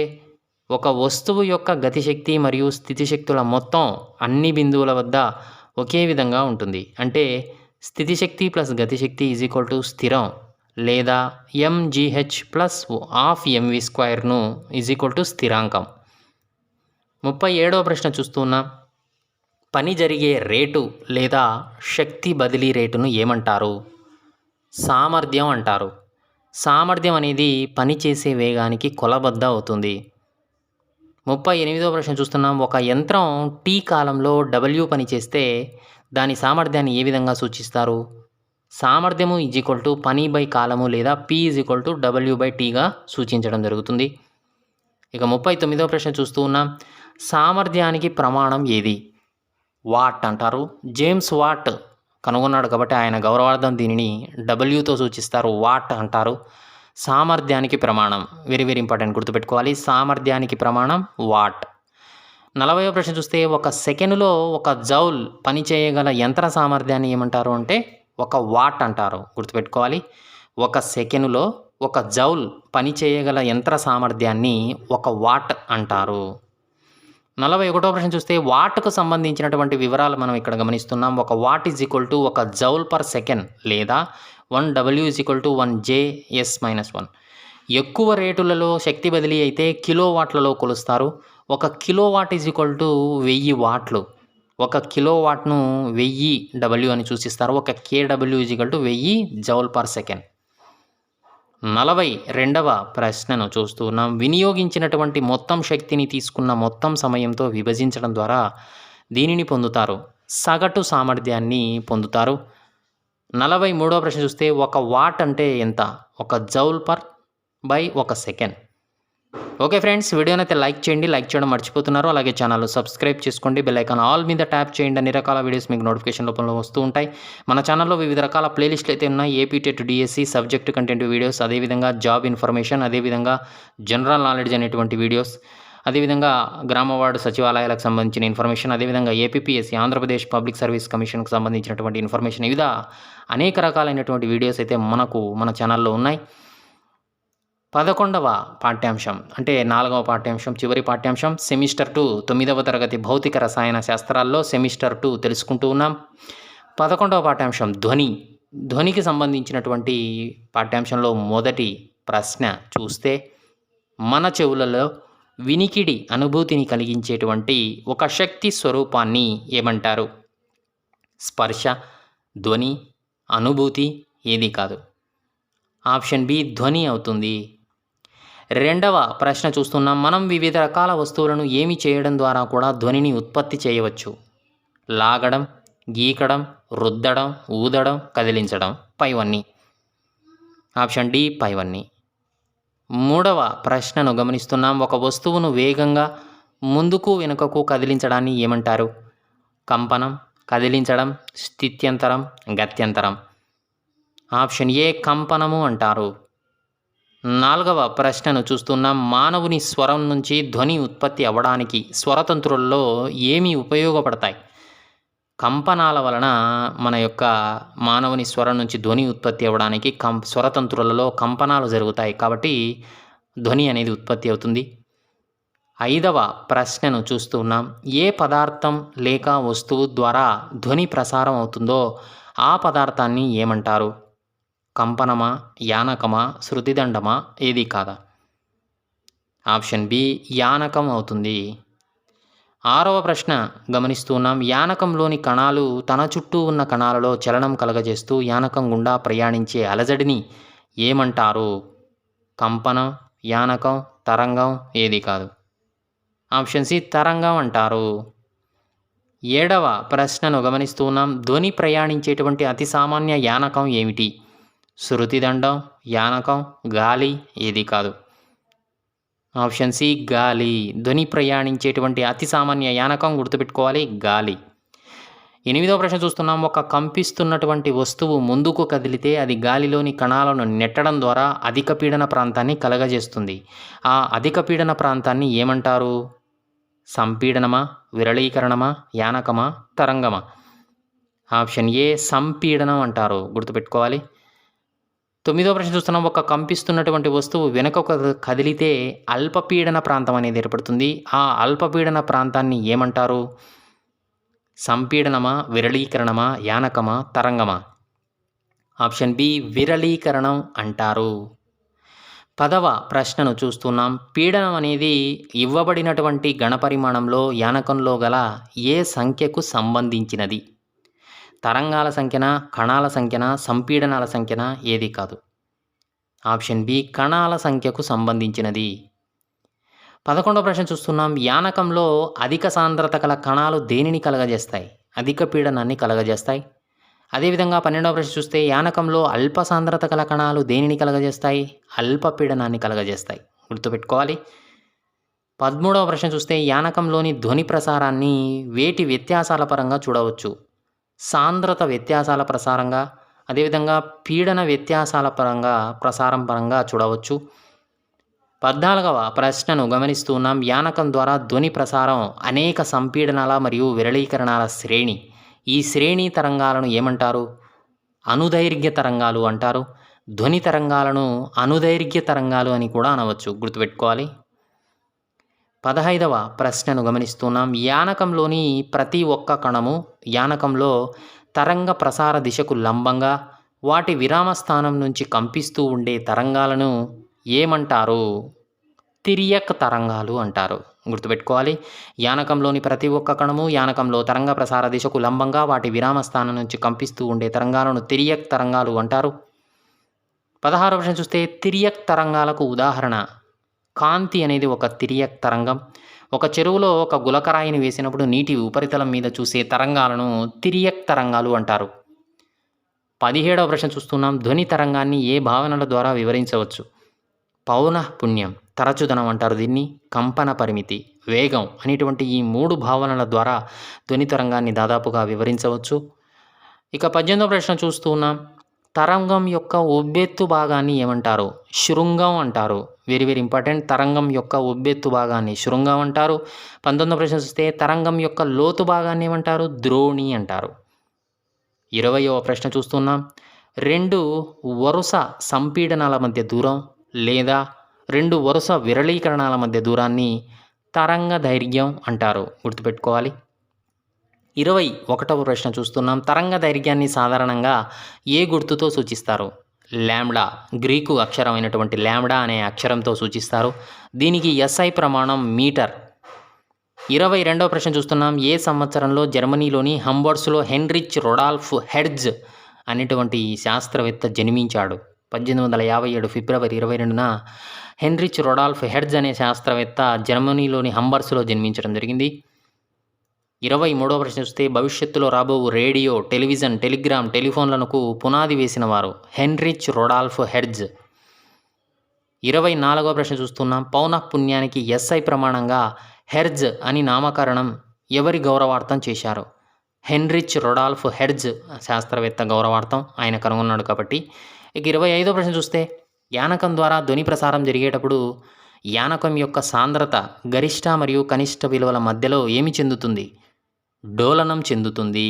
ఒక వస్తువు యొక్క గతిశక్తి మరియు స్థితిశక్తుల మొత్తం అన్ని బిందువుల వద్ద ఒకే విధంగా ఉంటుంది. అంటే స్థితిశక్తి ప్లస్ గతిశక్తి = స్థిరం లేదా mgh ప్లస్ ½ mv² స్థిరాంకం. 37వ ప్రశ్న చూస్తున్నాం. పని జరిగే రేటు లేదా శక్తి బదిలీ రేటును ఏమంటారు? సామర్థ్యం అంటారు. సామర్థ్యం అనేది పని చేసే వేగానికి కొలబద్ద అవుతుంది. 38వ ప్రశ్న చూస్తున్నాం. ఒక యంత్రం t కాలంలో w పని చేస్తే దాని సామర్థ్యాన్ని ఏ విధంగా సూచిస్తారు? సామర్థ్యము పని బై కాలము లేదా p w/tగా సూచించడం జరుగుతుంది. ఇక 39వ ప్రశ్న చూస్తూ ఉన్నాం. సామర్థ్యానికి ప్రమాణం ఏది? వాట్ అంటారు. జేమ్స్ వాట్ కనుగొన్నాడు కాబట్టి ఆయన గౌరవార్థం దీనిని డబ్ల్యూతో సూచిస్తారు. వాట్ అంటారు. సామర్థ్యానికి ప్రమాణం వెరీ వెరీ ఇంపార్టెంట్, గుర్తుపెట్టుకోవాలి. సామర్థ్యానికి ప్రమాణం వాట్. 40వ ప్రశ్న చూస్తే ఒక సెకనులో 1 జౌల్ పని చేయగల యంత్ర సామర్థ్యాన్ని ఏమంటారు అంటే ఒక వాట్ అంటారు. గుర్తుపెట్టుకోవాలి. 1 సెకనులో 1 జౌల్ పని చేయగల యంత్ర సామర్థ్యాన్ని 1 వాట్ అంటారు. 41వ ప్రశ్న చూస్తే వాట్కు సంబంధించినటువంటి వివరాలు మనం ఇక్కడ గమనిస్తున్నాం. 1 వాట్ = 1 జౌల్ పర్ సెకండ్ లేదా 1W = 1 Js-1. ఎక్కువ రేటులలో శక్తి బదిలీ అయితే కిలోవాట్లలో కొలుస్తారు. 1 కిలోవాట్ = 1000 వాట్లు. 1 కిలోవాట్ను 1000 W అని సూచిస్తారు. 1 kW = 1000 జౌల్ పర్ సెకండ్. 42వ ప్రశ్నను చూస్తూ ఉన్నాం. వినియోగించినటువంటి మొత్తం శక్తిని తీసుకున్న మొత్తం సమయంతో విభజించడం ద్వారా దీనిని పొందుతారు. సగటు సామర్థ్యాన్ని పొందుతారు. 43వ ప్రశ్న చూస్తే 1 వాట్ అంటే ఎంత? 1 joule by 1 second. Okay friends, వీడియోని అయితే లైక్ చేయండి. లైక్ చేయడం మర్చిపోతున్నారు. అలాగే ఛానల్ సబ్స్క్రైబ్ చేసుకోండి. బెల్ ఐకాన్ ఆల్ మీద ట్యాప్ చేయండి. అన్ని రకాల వీడియోస్ మీకు నోటిఫికేషన్ రూపంలో వస్తూ ఉంటాయి. మన ఛానల్లో వివిధ రకాల ప్లేలిస్టులు అయితే ఉన్నాయి. AP TET DSC subject content videos, అదేవిధంగా జాబ్ ఇన్ఫర్మేషన్, అదేవిధంగా జనరల్ నాలెడ్జ్ అనేటువంటి వీడియోస్, అదేవిధంగా గ్రామ వార్డు సచివాలయాలకు సంబంధించిన ఇన్ఫర్మేషన్, అదేవిధంగా ఏపీపీఎస్సీ ఆంధ్రప్రదేశ్ పబ్లిక్ సర్వీస్ కమిషన్కి సంబంధించినటువంటి ఇన్ఫర్మేషన్, ఈ విధంగా అనేక రకాలైనటువంటి వీడియోస్ అయితే మన ఛానల్లో ఉన్నాయి. 11వ పాఠ్యాంశం అంటే 4వ పాఠ్యాంశం, చివరి పాఠ్యాంశం సెమిస్టర్ 2 9వ తరగతి భౌతిక రసాయన శాస్త్రాల్లో సెమిస్టర్ 2 తెలుసుకుంటూ ఉన్నాం. 11వ పాఠ్యాంశం ధ్వనికి సంబంధించినటువంటి పాఠ్యాంశంలో మొదటి ప్రశ్న చూస్తే, మన చెవులలో వినికిడి అనుభూతిని కలిగించేటువంటి ఒక శక్తి స్వరూపాన్ని ఏమంటారు? స్పర్శ, ధ్వని, అనుభూతి, ఏది కాదు. ఆప్షన్ బి ధ్వని అవుతుంది. రెండవ ప్రశ్న చూస్తున్నాం, మనం వివిధ రకాల వస్తువులను ఏమి చేయడం ద్వారా కూడా ధ్వనిని ఉత్పత్తి చేయవచ్చు? లాగడం, గీకడం, రుద్దడం, ఊదడం, కదిలించడం, పైవన్నీ. ఆప్షన్ డి పైవన్నీ. మూడవ ప్రశ్నను గమనిస్తున్నాం, ఒక వస్తువును వేగంగా ముందుకు వెనుకకు కదిలించడాన్ని ఏమంటారు? కంపనం, కదిలించడం, స్థిత్యంతరం, గత్యంతరం. ఆప్షన్ ఏ కంపనము అంటారు. నాలుగవ ప్రశ్నను చూస్తున్నాం, మానవుని స్వరం నుంచి ధ్వని ఉత్పత్తి అవ్వడానికి స్వరతంత్రుల్లో ఏమి ఉపయోగపడతాయి? కంపనాల వలన మన యొక్క మానవుని స్వరం నుంచి ధ్వని ఉత్పత్తి అవ్వడానికి స్వరతంత్రులలో కంపనాలు జరుగుతాయి, కాబట్టి ధ్వని అనేది ఉత్పత్తి అవుతుంది. ఐదవ ప్రశ్నను చూస్తున్నాం, ఏ పదార్థం లేక వస్తువు ద్వారా ధ్వని ప్రసారం అవుతుందో ఆ పదార్థాన్ని ఏమంటారు? కంపనమా, యానకమా, శృతిదండమా, ఏది కాదా? ఆప్షన్ బి యానకం అవుతుంది. ఆరవ ప్రశ్న గమనిస్తున్నాం, యానకంలోని కణాలు తన చుట్టూ ఉన్న కణాలలో చలనం కలగజేస్తూ యానకం గుండా ప్రయాణించే అలజడిని ఏమంటారు? కంపనం, యానకం, తరంగం, ఏది కాదు. ఆప్షన్ సి తరంగం అంటారు. ఏడవ ప్రశ్నను గమనిస్తున్నాం, ధ్వని ప్రయాణించేటువంటి అతి సామాన్య యానకం ఏమిటి? శృతిదండం, యానకం, గాలి, ఏది కాదు. ఆప్షన్ సి గాలి. ధ్వని ప్రయాణించేటువంటి అతి సామాన్య యానకం గుర్తుపెట్టుకోవాలి, గాలి. ఎనిమిదవ ప్రశ్న చూస్తున్నాం, ఒక కంపిస్తున్నటువంటి వస్తువు ముందుకు కదిలితే అది గాలిలోని కణాలను నెట్టడం ద్వారా అధిక పీడన ప్రాంతాన్ని కలగజేస్తుంది. ఆ అధిక పీడన ప్రాంతాన్ని ఏమంటారు? సంపీడనమా, విరళీకరణమా, యానకమా, తరంగమా? ఆప్షన్ ఏ సంపీడనం అంటారు, గుర్తుపెట్టుకోవాలి. తొమ్మిదవ ప్రశ్న చూస్తున్నాం, ఒక కంపిస్తున్నటువంటి వస్తువు వెనుకకు కదిలితే అల్పపీడన ప్రాంతం అనేది ఏర్పడుతుంది. ఆ అల్పపీడన ప్రాంతాన్ని ఏమంటారు? సంపీడనమా, విరళీకరణమా, యానకమా, తరంగమా? ఆప్షన్ బి విరళీకరణం అంటారు. 10వ ప్రశ్నను చూస్తున్నాం, పీడనం అనేది ఇవ్వబడినటువంటి గణపరిమాణంలో యానకంలో గల ఏ సంఖ్యకు సంబంధించినది? తరంగాల సంఖ్యన, కణాల సంఖ్యన, సంపీడనాల సంఖ్యన, ఏది కాదు. ఆప్షన్ బి కణాల సంఖ్యకు సంబంధించినది. 11వ ప్రశ్న చూస్తున్నాం, యానకంలో అధిక సాంద్రత గల కణాలు దేనిని కలగజేస్తాయి? అధిక పీడనాన్ని కలగజేస్తాయి. అదేవిధంగా 12వ ప్రశ్న చూస్తే, యానకంలో అల్ప సాంద్రత గల కణాలు దేనిని కలగజేస్తాయి? అల్ప పీడనాన్ని కలగజేస్తాయి, గుర్తుపెట్టుకోవాలి. 13వ ప్రశ్న చూస్తే, యానకంలోని ధ్వని ప్రసారాన్ని వేటి వ్యత్యాసాల పరంగా చూడవచ్చు? సాంద్రత వ్యత్యాసాల ప్రసారంగా, అదేవిధంగా పీడన వ్యత్యాసాల ప్రసారం పరంగా చూడవచ్చు. 14వ ప్రశ్నను గమనిస్తున్నాం, యానకం ద్వారా ధ్వని ప్రసారం అనేక సంపీడనాల మరియు విరళీకరణాల శ్రేణి. ఈ శ్రేణి తరంగాలను ఏమంటారు? అనుదైర్ఘ్య తరంగాలు అంటారు. ధ్వని తరంగాలను అనుదైర్ఘ్య తరంగాలు అని కూడా అనవచ్చు, గుర్తుపెట్టుకోవాలి. 15వ ప్రశ్నను గమనిస్తున్నాం, యానకంలోని ప్రతి ఒక్క కణము యానకంలో తరంగ ప్రసార దిశకు లంబంగా వాటి విరామ స్థానం నుంచి కంపిస్తూ ఉండే తరంగాలను ఏమంటారు? తిరియక్ తరంగాలు అంటారు, గుర్తుపెట్టుకోవాలి. యానకంలోని ప్రతి ఒక్క కణము యానకంలో తరంగ ప్రసార దిశకు లంబంగా వాటి విరామ స్థానం నుంచి కంపిస్తూ ఉండే తరంగాలను తిరియక్ తరంగాలు అంటారు. 16వ ప్రశ్న చూస్తే, తిరియక్ తరంగాలకు ఉదాహరణ. కాంతి అనేది ఒక తిరియక్ తరంగం. ఒక చెరువులో ఒక గులకరాయిని వేసినప్పుడు నీటి ఉపరితలం మీద చూసే తరంగాలను తిరియక్ తరంగాలు అంటారు. 17వ ప్రశ్న చూస్తున్నాం, ధ్వని తరంగాన్ని ఏ భావనల ద్వారా వివరించవచ్చు? పౌనఃపున్యం తరచుదనం అంటారు దీన్ని, కంపన పరిమితి, వేగం అనేటువంటి ఈ 3 భావనల ద్వారా ధ్వని తరంగాన్ని దాదాపుగా వివరించవచ్చు. ఇక 18వ ప్రశ్న చూస్తూ ఉన్నాం. తరంగం యొక్క ఉబ్బెత్తు భాగాన్ని ఏమంటారు? శృంగం అంటారు. Very very important. తరంగం యొక్క ఉబ్బెత్తు భాగాన్ని శృంగం అంటారు. 19వ ప్రశ్న చూస్తే తరంగం యొక్క లోతు భాగాన్ని ఏమంటారు? ద్రోణి అంటారు. 20వ ప్రశ్న చూస్తున్నాం. 2 వరుస సంపీడనాల మధ్య దూరం లేదా 2 వరుస విరళీకరణాల మధ్య దూరాన్ని తరంగ దైర్ఘ్యం అంటారు. గుర్తుపెట్టుకోవాలి. 21వ ప్రశ్న చూస్తున్నాం. తరంగ దైర్ఘ్యాన్ని సాధారణంగా ఏ గుర్తుతో సూచిస్తారు? లాంబ్డా, గ్రీకు అక్షరం అయినటువంటి లాంబ్డా అనే అక్షరంతో సూచిస్తారు. దీనికి SI ప్రమాణం మీటర్. 22వ ప్రశ్న చూస్తున్నాం. ఏ సంవత్సరంలో జర్మనీలోని హంబర్స్లో హెన్రిచ్ రొడాల్ఫ్ హెర్ట్జ్ అనేటువంటి శాస్త్రవేత్త జన్మించాడు? 1857 ఫిబ్రవరి 22న హెన్రిచ్ రొడాల్ఫ్ హెర్ట్జ్ అనే శాస్త్రవేత్త జర్మనీలోని హంబర్స్లో జన్మించడం జరిగింది. 23వ ప్రశ్న చూస్తే భవిష్యత్తులో రాబో రేడియో, టెలివిజన్, టెలిగ్రామ్, టెలిఫోన్లకు పునాది వేసిన వారు? Heinrich Rodolph hertz. 24వ ప్రశ్న చూస్తున్నాం. పౌనఃపున్యానికి SI ప్రమాణంగా హెర్ట్జ్ అని నామకరణం ఎవరి గౌరవార్థం చేశారు? హెన్రిచ్ రొడాల్ఫ్ హెర్ట్జ్ శాస్త్రవేత్త గౌరవార్థం, ఆయన కనుగొన్నాడు కాబట్టి. ఇక 25వ ప్రశ్న చూస్తే యానకం ద్వారా ధ్వని ప్రసారం జరిగేటప్పుడు యానకం యొక్క సాంద్రత గరిష్ట మరియు కనిష్ట విలువల మధ్యలో ఏమి చెందుతుంది? డోలనం చెందుతుంది.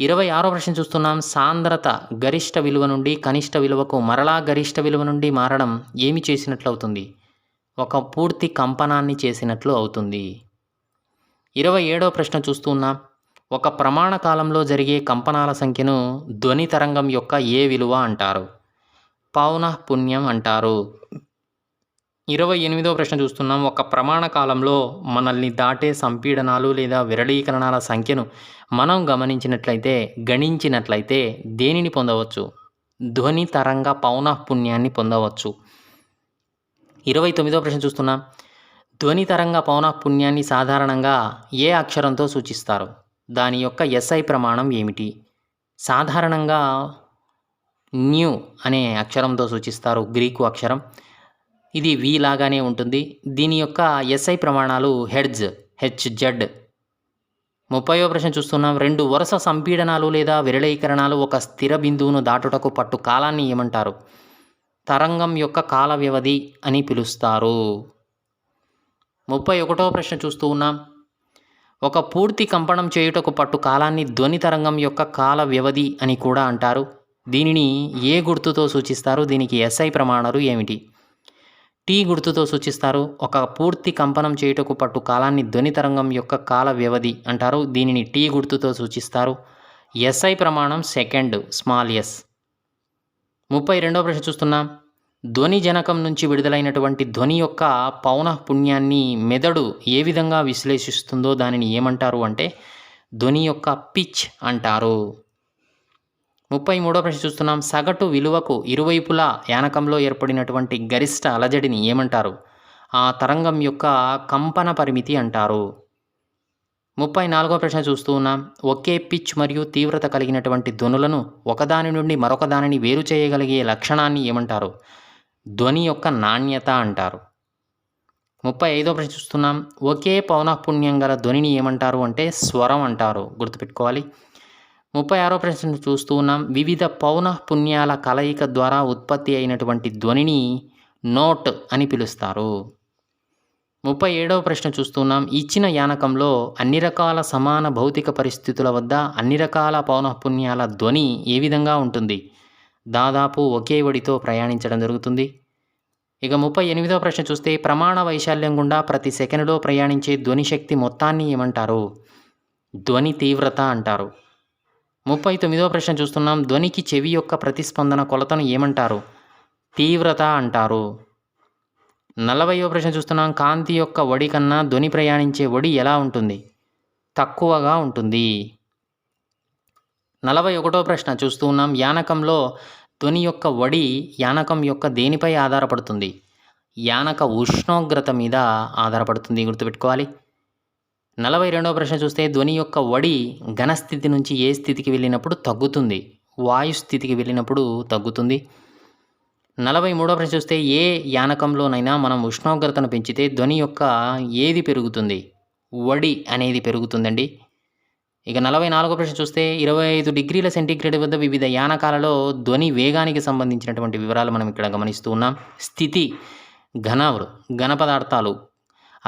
26వ ప్రశ్న చూస్తున్నాం. సాంద్రత గరిష్ట విలువ నుండి కనిష్ట విలువకు మరలా గరిష్ట విలువ నుండి మారడం ఏమి చేసినట్లు అవుతుంది? ఒక పూర్తి కంపనాన్ని చేసినట్లు అవుతుంది. 27వ ప్రశ్న చూస్తున్నాం. ఒక ప్రమాణ కాలంలో జరిగే కంపనాల సంఖ్యను ధ్వని తరంగం యొక్క ఏ విలువ అంటారు? పౌనఃపున్యం అంటారు. 28వ ప్రశ్న చూస్తున్నాం. ఒక ప్రమాణ కాలంలో మనల్ని దాటే సంపీడనాలు లేదా విరళీకరణాల సంఖ్యను మనం గణించినట్లయితే దేనిని పొందవచ్చు? ధ్వని తరంగ పౌనఃపున్యాన్ని పొందవచ్చు. 29వ ప్రశ్న చూస్తున్నాం. ధ్వని తరంగ పౌనఃపున్యాన్ని సాధారణంగా ఏ అక్షరంతో సూచిస్తారు? దాని యొక్క SI ప్రమాణం ఏమిటి? సాధారణంగా న్యూ అనే అక్షరంతో సూచిస్తారు, గ్రీకు అక్షరం. ఇది V లాగానే ఉంటుంది. దీని యొక్క SI ప్రమాణాలు హెర్ట్జ్, HZ. 30వ ప్రశ్న చూస్తున్నాం. 2 వరుస సంపీడనాలు లేదా విరళీకరణాలు ఒక స్థిర బిందువును దాటుటకు పట్టు కాలాన్ని ఏమంటారు? తరంగం యొక్క కాల వ్యవధి అని పిలుస్తారు. 31వ ప్రశ్న చూస్తూ ఉన్నాం. ఒక పూర్తి కంపనం చేయుటకు పట్టు కాలాన్ని ధ్వని తరంగం యొక్క కాల వ్యవధి అని కూడా అంటారు. దీనిని ఏ గుర్తుతో సూచిస్తారు? దీనికి SI ప్రమాణాలు ఏమిటి? T గుర్తుతో సూచిస్తారు. ఒక పూర్తి కంపనం చేయుటకు పట్టు కాలాన్ని ధ్వని తరంగం యొక్క కాల వ్యవధి అంటారు. దీనిని T గుర్తుతో సూచిస్తారు. SI ప్రమాణం సెకండ్, స్మాల్ s. 32వ ప్రశ్న చూస్తున్నాం. ధ్వని జనకం నుంచి విడుదలైనటువంటి ధ్వని యొక్క పౌనఃపున్యాన్ని మెదడు ఏ విధంగా విశ్లేషిస్తుందో దానిని ఏమంటారు అంటే ధ్వని యొక్క పిచ్ అంటారు. 33వ ప్రశ్న చూస్తున్నాం. సగటు విలువకు ఇరువైపులా యానకంలో ఏర్పడినటువంటి గరిష్ట అలజడిని ఏమంటారు? ఆ తరంగం యొక్క కంపన పరిమితి అంటారు. 34వ ప్రశ్న చూస్తూ ఉన్నాం. ఒకే పిచ్ మరియు తీవ్రత కలిగినటువంటి ధ్వనులను ఒకదాని నుండి మరొక దానిని వేరు చేయగలిగే లక్షణాన్ని ఏమంటారు? ధ్వని యొక్క నాణ్యత అంటారు. 35వ ప్రశ్న చూస్తున్నాం. ఒకే పౌనఃపున్యం గల ధ్వనిని ఏమంటారు అంటే స్వరం అంటారు. గుర్తుపెట్టుకోవాలి. 36వ ప్రశ్న చూస్తూ ఉన్నాం. వివిధ పౌనఃపున్యాల కలయిక ద్వారా ఉత్పత్తి అయినటువంటి ధ్వనిని నోట్ అని పిలుస్తారు. 37వ ప్రశ్న చూస్తున్నాం. ఇచ్చిన యానకంలో అన్ని రకాల సమాన భౌతిక పరిస్థితుల వద్ద అన్ని రకాల పౌనఃపున్యాల ధ్వని ఏ విధంగా ఉంటుంది? దాదాపు ఒకే వడితో ప్రయాణించడం జరుగుతుంది. ఇక 38వ ప్రశ్న చూస్తే ప్రమాణ వైశాల్యం గుండా ప్రతి సెకనులో ప్రయాణించే ధ్వని శక్తి మొత్తాన్ని ఏమంటారు? ధ్వని తీవ్రత అంటారు. 39వ ప్రశ్న చూస్తున్నాం. ధ్వనికి చెవి యొక్క ప్రతిస్పందన కొలతను ఏమంటారు? తీవ్రత అంటారు. 40వ ప్రశ్న చూస్తున్నాం. కాంతి యొక్క వడి కన్నా ధ్వని ప్రయాణించే వడి ఎలా ఉంటుంది? తక్కువగా ఉంటుంది. 41వ ప్రశ్న చూస్తూ ఉన్నాం. యానకంలో ధ్వని యొక్క వడి యానకం యొక్క దేనిపై ఆధారపడుతుంది? యానక ఉష్ణోగ్రత మీద ఆధారపడుతుంది. గుర్తుపెట్టుకోవాలి. 42వ ప్రశ్న చూస్తే ధ్వని యొక్క వడి ఘనస్థితి నుంచి ఏ స్థితికి వెళ్ళినప్పుడు తగ్గుతుంది? వాయు స్థితికి వెళ్ళినప్పుడు తగ్గుతుంది. 43వ ప్రశ్న చూస్తే ఏ యానకంలోనైనా మనం ఉష్ణోగ్రతను పెంచితే ధ్వని యొక్క ఏది పెరుగుతుంది? వడి అనేది పెరుగుతుందండి. ఇక 44వ ప్రశ్న చూస్తే 25 డిగ్రీల సెంటీగ్రేడ్ వద్ద వివిధ యానకాలలో ధ్వని వేగానికి సంబంధించినటువంటి వివరాలు మనం ఇక్కడ గమనిస్తూ ఉన్నాం. స్థితి ఘన పదార్థాలు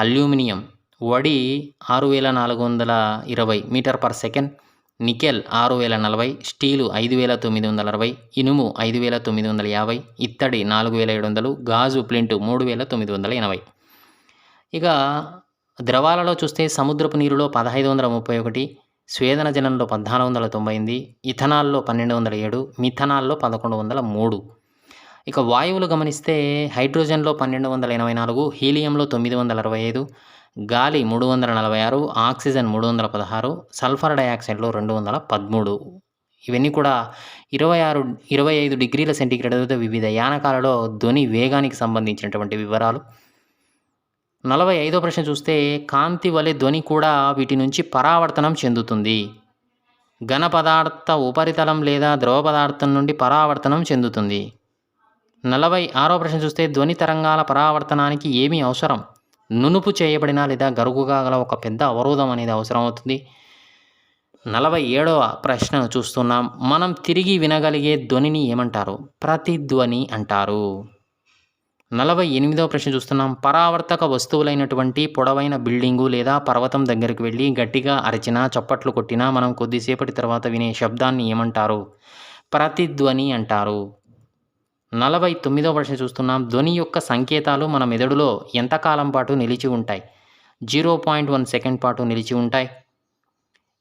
అల్యూమినియం వడి 6420 meter per second, nickel 6040, steel 5960, ఇనుము 5950, ఇత్తడి 4700, గాజు ప్లింట్ 3980. ఇక ద్రవాలలో చూస్తే సముద్రపు నీరులో 1531, స్వేదన జలంలో 1498, ఇథనాల్లో 1207, మిథనాల్లో 1103. ఇక వాయువులు గమనిస్తే హైడ్రోజన్లో 1284, హీలియంలో 965, గాలి 346, ఆక్సిజన్ 316, సల్ఫర్ డయాక్సైడ్లో 213. ఇవన్నీ కూడా 25 డిగ్రీల సెంటీగ్రేడ్ వద్ద వివిధ యానకాలలో ధ్వని వేగానికి సంబంధించినటువంటి వివరాలు. 45వ ప్రశ్న చూస్తే కాంతి వలె ధ్వని కూడా వీటి నుంచి పరావర్తనం చెందుతుంది. ఘన పదార్థ ఉపరితలం లేదా ద్రవ పదార్థం నుండి పరావర్తనం చెందుతుంది. 46వ ప్రశ్న చూస్తే ధ్వని తరంగాల పరావర్తనానికి ఏమి అవసరం? నునుపు చేయబడిన లేదా గరుకుగా గల ఒక పెద్ద అవరోధం అనేది అవసరం అవుతుంది. 47వ ప్రశ్నను చూస్తున్నాం. మనం తిరిగి వినగలిగే ధ్వనిని ఏమంటారు? ప్రతిధ్వని అంటారు. 48వ ప్రశ్న చూస్తున్నాం. పరావర్తక వస్తువులైనటువంటి పొడవైన బిల్డింగు లేదా పర్వతం దగ్గరికి వెళ్ళి గట్టిగా అరిచినా చప్పట్లు కొట్టినా మనం కొద్దిసేపటి తర్వాత వినే శబ్దాన్ని ఏమంటారు? ప్రతిధ్వని అంటారు. 49వ ప్రశ్న చూస్తున్నాం. ధ్వని యొక్క సంకేతాలు మన మెదడులో ఎంతకాలం పాటు నిలిచి ఉంటాయి? 0.1 సెకండ్ పాటు నిలిచి ఉంటాయి.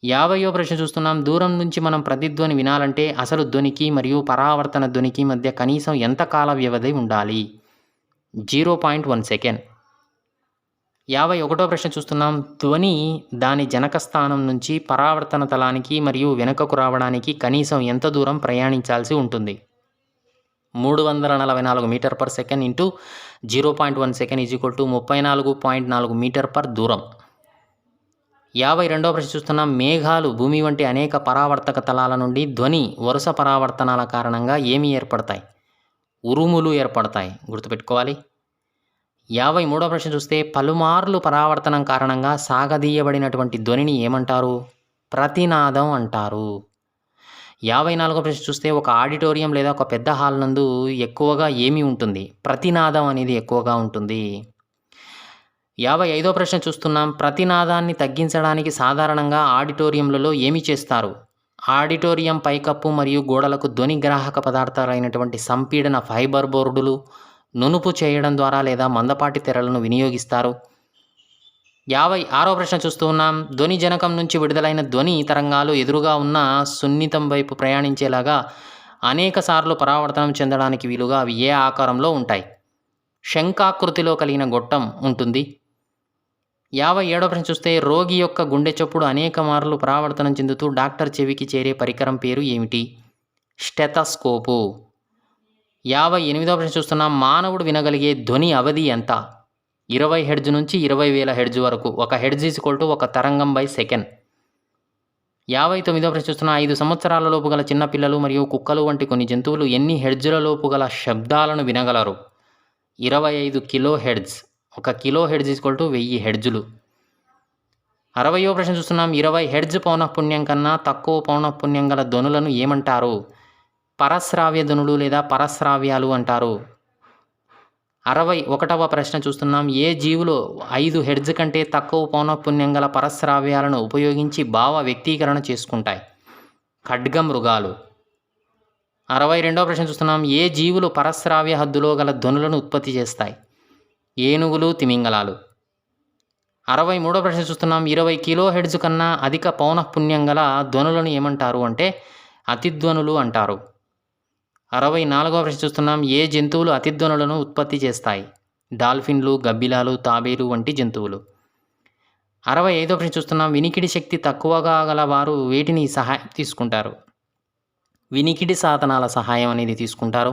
50వ ప్రశ్న చూస్తున్నాం. దూరం నుంచి మనం ప్రతిధ్వని వినాలంటే అసలు ధ్వనికి మరియు పరావర్తన ధ్వనికి మధ్య కనీసం ఎంత కాల వ్యవధి ఉండాలి? 0.1 సెకండ్. 51వ ప్రశ్న చూస్తున్నాం. ధ్వని దాని జనక స్థానం నుంచి పరావర్తన తలానికి మరియు వెనుకకు రావడానికి కనీసం ఎంత దూరం ప్రయాణించాల్సి ఉంటుంది? 344 meter per second into 0.1 second is equal to 34.4 meter per దూరం. 52వ ప్రశ్న చూస్తున్నాం. మేఘాలు భూమి వంటి అనేక పరావర్తక తలాల నుండి ధ్వని వరుస పరావర్తనాల కారణంగా ఏమి ఏర్పడతాయి? ఉరుములు ఏర్పడతాయి. గుర్తుపెట్టుకోవాలి. 53వ ప్రశ్న చూస్తే పలుమార్లు పరావర్తనం కారణంగా సాగదీయబడినటువంటి ధ్వనిని ఏమంటారు? ప్రతినాదం అంటారు. 54వ ప్రశ్న చూస్తే ఒక ఆడిటోరియం లేదా ఒక పెద్ద హాల్ నందు ఎక్కువగా ఏమి ఉంటుంది? ప్రతినాదం అనేది ఎక్కువగా ఉంటుంది. 55వ ప్రశ్న చూస్తున్నాం. ప్రతినాదాన్ని తగ్గించడానికి సాధారణంగా ఆడిటోరియంలలో ఏమి చేస్తారు? ఆడిటోరియం పైకప్పు మరియు గోడలకు ధ్వని గ్రాహక పదార్థాలైనటువంటి సంపీడన ఫైబర్ బోర్డులు నునుపు చేయడం ద్వారా లేదా మందపాటి తెరలను వినియోగిస్తారు. 56వ ప్రశ్న చూస్తూ ఉన్నాం. ధ్వని జనకం నుంచి విడుదలైన ధ్వని తరంగాలు ఎదురుగా ఉన్న సున్నితం వైపు ప్రయాణించేలాగా అనేక సార్లు పరావర్తనం చెందడానికి వీలుగా అవి ఏ ఆకారంలో ఉంటాయి? శంఖాకృతిలో కలిగిన గొట్టం ఉంటుంది. 57వ ప్రశ్న చూస్తే రోగి యొక్క గుండె చప్పుడు అనేక మార్లు పరావర్తనం చెందుతూ డాక్టర్ చెవికి చేరే పరికరం పేరు ఏమిటి? స్టెథోస్కోపు. 58వ ప్రశ్న చూస్తున్నాం. మానవుడు వినగలిగే ధ్వని అవధి ఎంత? 20 హెర్జ్ నుంచి 20,000 హెర్జ్ వరకు. 1 హెర్జ్ ఈజ్ ఈక్వల్ టు 1 తరంగం బై సెకండ్. 59వ ప్రశ్న చూస్తున్న 5 సంవత్సరాల లోపు గల చిన్నపిల్లలు మరియు కుక్కలు వంటి కొన్ని జంతువులు ఎన్ని హెర్జ్ల లోపు గల శబ్దాలను వినగలరు? 25 kilo hertz. 1 kilo hertz is equal to 1000 హెర్జ్లు. 60వ ప్రశ్న చూస్తున్నాం. 20 హెర్జ్ పౌనఃపున్యం కన్నా తక్కువ పౌనఃపున్యం గల ధ్వనులను ఏమంటారు? పరశ్రావ్య ధ్వనులు లేదా పరశ్రావ్యాలు అంటారు. 61వ ప్రశ్న చూస్తున్నాం. ఏ జీవులు 5 హెర్జ్ కంటే తక్కువ పౌనఃపున్యం గల పరశ్రావ్యాలను ఉపయోగించి భావ వ్యక్తీకరణ చేసుకుంటాయి? ఖడ్గమృగాలు. 62వ ప్రశ్న చూస్తున్నాం. ఏ జీవులు పరశ్రావ్య హద్దులో గల ధ్వనులను ఉత్పత్తి చేస్తాయి? ఏనుగులు, తిమింగలాలు. 63వ ప్రశ్న చూస్తున్నాం. 20 కిలో హెర్జ్ కన్నా అధిక పౌనఃపున్యం గల ధ్వనులను ఏమంటారు అంటే అతిధ్వనులు అంటారు. 64వ ప్రశ్న చూస్తున్నాం. ఏ జంతువులు అతిధ్వనులను ఉత్పత్తి చేస్తాయి? డాల్ఫిన్లు, గబ్బిలాలు, తాబేలు వంటి జంతువులు. 65వ ప్రశ్న చూస్తున్నాం. వినికిడి శక్తి తక్కువగా గల వారు వేటిని సహాయం తీసుకుంటారు? వినికిడి సాధనాల సహాయం అనేది తీసుకుంటారు.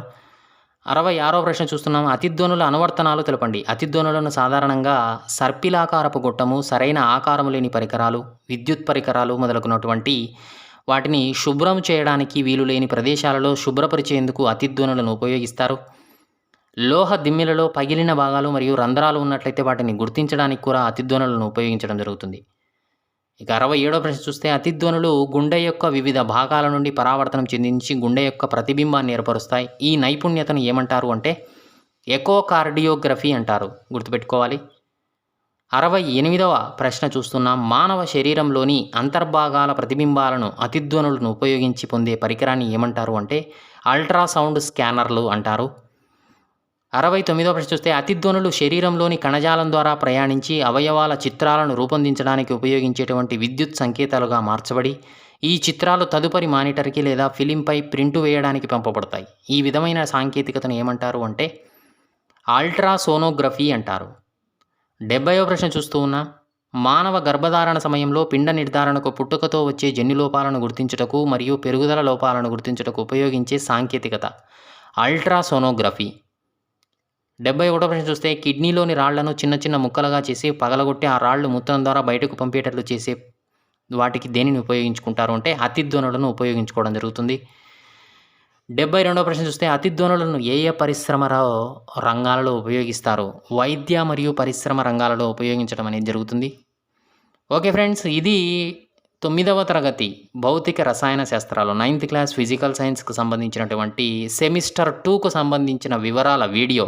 66వ ప్రశ్న చూస్తున్నాం. అతిధ్వనుల అనువర్తనాలు తెలపండి. అతిధ్వనులను సాధారణంగా సర్పిలాకారపు గొట్టము, సరైన ఆకారము లేని పరికరాలు, విద్యుత్ పరికరాలు మొదలగునటువంటి వాటిని శుభ్రం చేయడానికి వీలు లేని ప్రదేశాలలో శుభ్రపరిచేందుకు అతిధ్వనులను ఉపయోగిస్తారు. లోహ దిమ్మెలలో పగిలిన భాగాలు మరియు రంధ్రాలు ఉన్నట్లయితే వాటిని గుర్తించడానికి కూడా అతిధ్వనులను ఉపయోగించడం జరుగుతుంది. ఇక 67వ ప్రశ్న చూస్తే అతిధ్వనులు గుండె యొక్క వివిధ భాగాల నుండి పరావర్తనం చెందించి గుండె యొక్క ప్రతిబింబాన్ని ఏర్పరుస్తాయి. ఈ నైపుణ్యతను ఏమంటారు అంటే ఎకోకార్డియోగ్రఫీ అంటారు, గుర్తుపెట్టుకోవాలి. 68వ ప్రశ్న చూస్తున్నాం. మానవ శరీరంలోని అంతర్భాగాల ప్రతిబింబాలను అతిధ్వనులను ఉపయోగించి పొందే పరికరాన్ని ఏమంటారు అంటే అల్ట్రాసౌండ్ స్కానర్లు అంటారు. 69వ ప్రశ్న చూస్తే అతిధ్వనులు శరీరంలోని కణజాలం ద్వారా ప్రయాణించి అవయవాల చిత్రాలను రూపొందించడానికి ఉపయోగించేటువంటి విద్యుత్ సంకేతాలుగా మార్చబడి ఈ చిత్రాలు తదుపరి మానిటర్కి లేదా ఫిలింపై ప్రింటు వేయడానికి పంపబడతాయి. ఈ విధమైన సాంకేతికతను ఏమంటారు అంటే అల్ట్రాసోనోగ్రఫీ అంటారు. 70వ ప్రశ్న చూస్తూ ఉన్నాం. మానవ గర్భధారణ సమయంలో పిండ నిర్ధారణకు పుట్టుకతో వచ్చే జన్యులోపాలను గుర్తించుటకు మరియు పెరుగుదల లోపాలను గుర్తించుటకు ఉపయోగించే సాంకేతికత అల్ట్రాసోనోగ్రఫీ. 71వ ప్రశ్న చూస్తే కిడ్నీలోని రాళ్లను చిన్న చిన్న ముక్కలుగా చేసి పగలగొట్టి ఆ రాళ్లు మూత్రం ద్వారా బయటకు పంపేటట్లు చేసే వాటికి దేనిని ఉపయోగించుకుంటారు అంటే అతిధ్వనులను ఉపయోగించుకోవడం జరుగుతుంది. 72వ ప్రశ్న చూస్తే అతిధ్వనులను ఏ ఏ పరిశ్రమ రంగాలలో ఉపయోగిస్తారు? వైద్య మరియు పరిశ్రమ రంగాలలో ఉపయోగించడం అనేది జరుగుతుంది. ఓకే ఫ్రెండ్స్, ఇది 9వ తరగతి భౌతిక రసాయన శాస్త్రాలు 9th క్లాస్ ఫిజికల్ సైన్స్కి సంబంధించినటువంటి సెమిస్టర్ 2కు సంబంధించిన వివరాల వీడియో.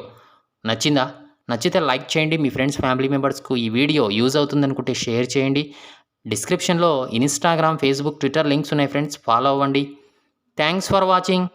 నచ్చిందా? నచ్చితే లైక్ చేయండి. మీ ఫ్రెండ్స్ ఫ్యామిలీ మెంబర్స్కు ఈ వీడియో యూజ్ అవుతుందనుకుంటే షేర్ చేయండి. డిస్క్రిప్షన్లో ఇన్స్టాగ్రామ్, ఫేస్బుక్, ట్విట్టర్ లింక్స్ ఉన్నాయి ఫ్రెండ్స్, ఫాలో అవ్వండి. Thanks for watching.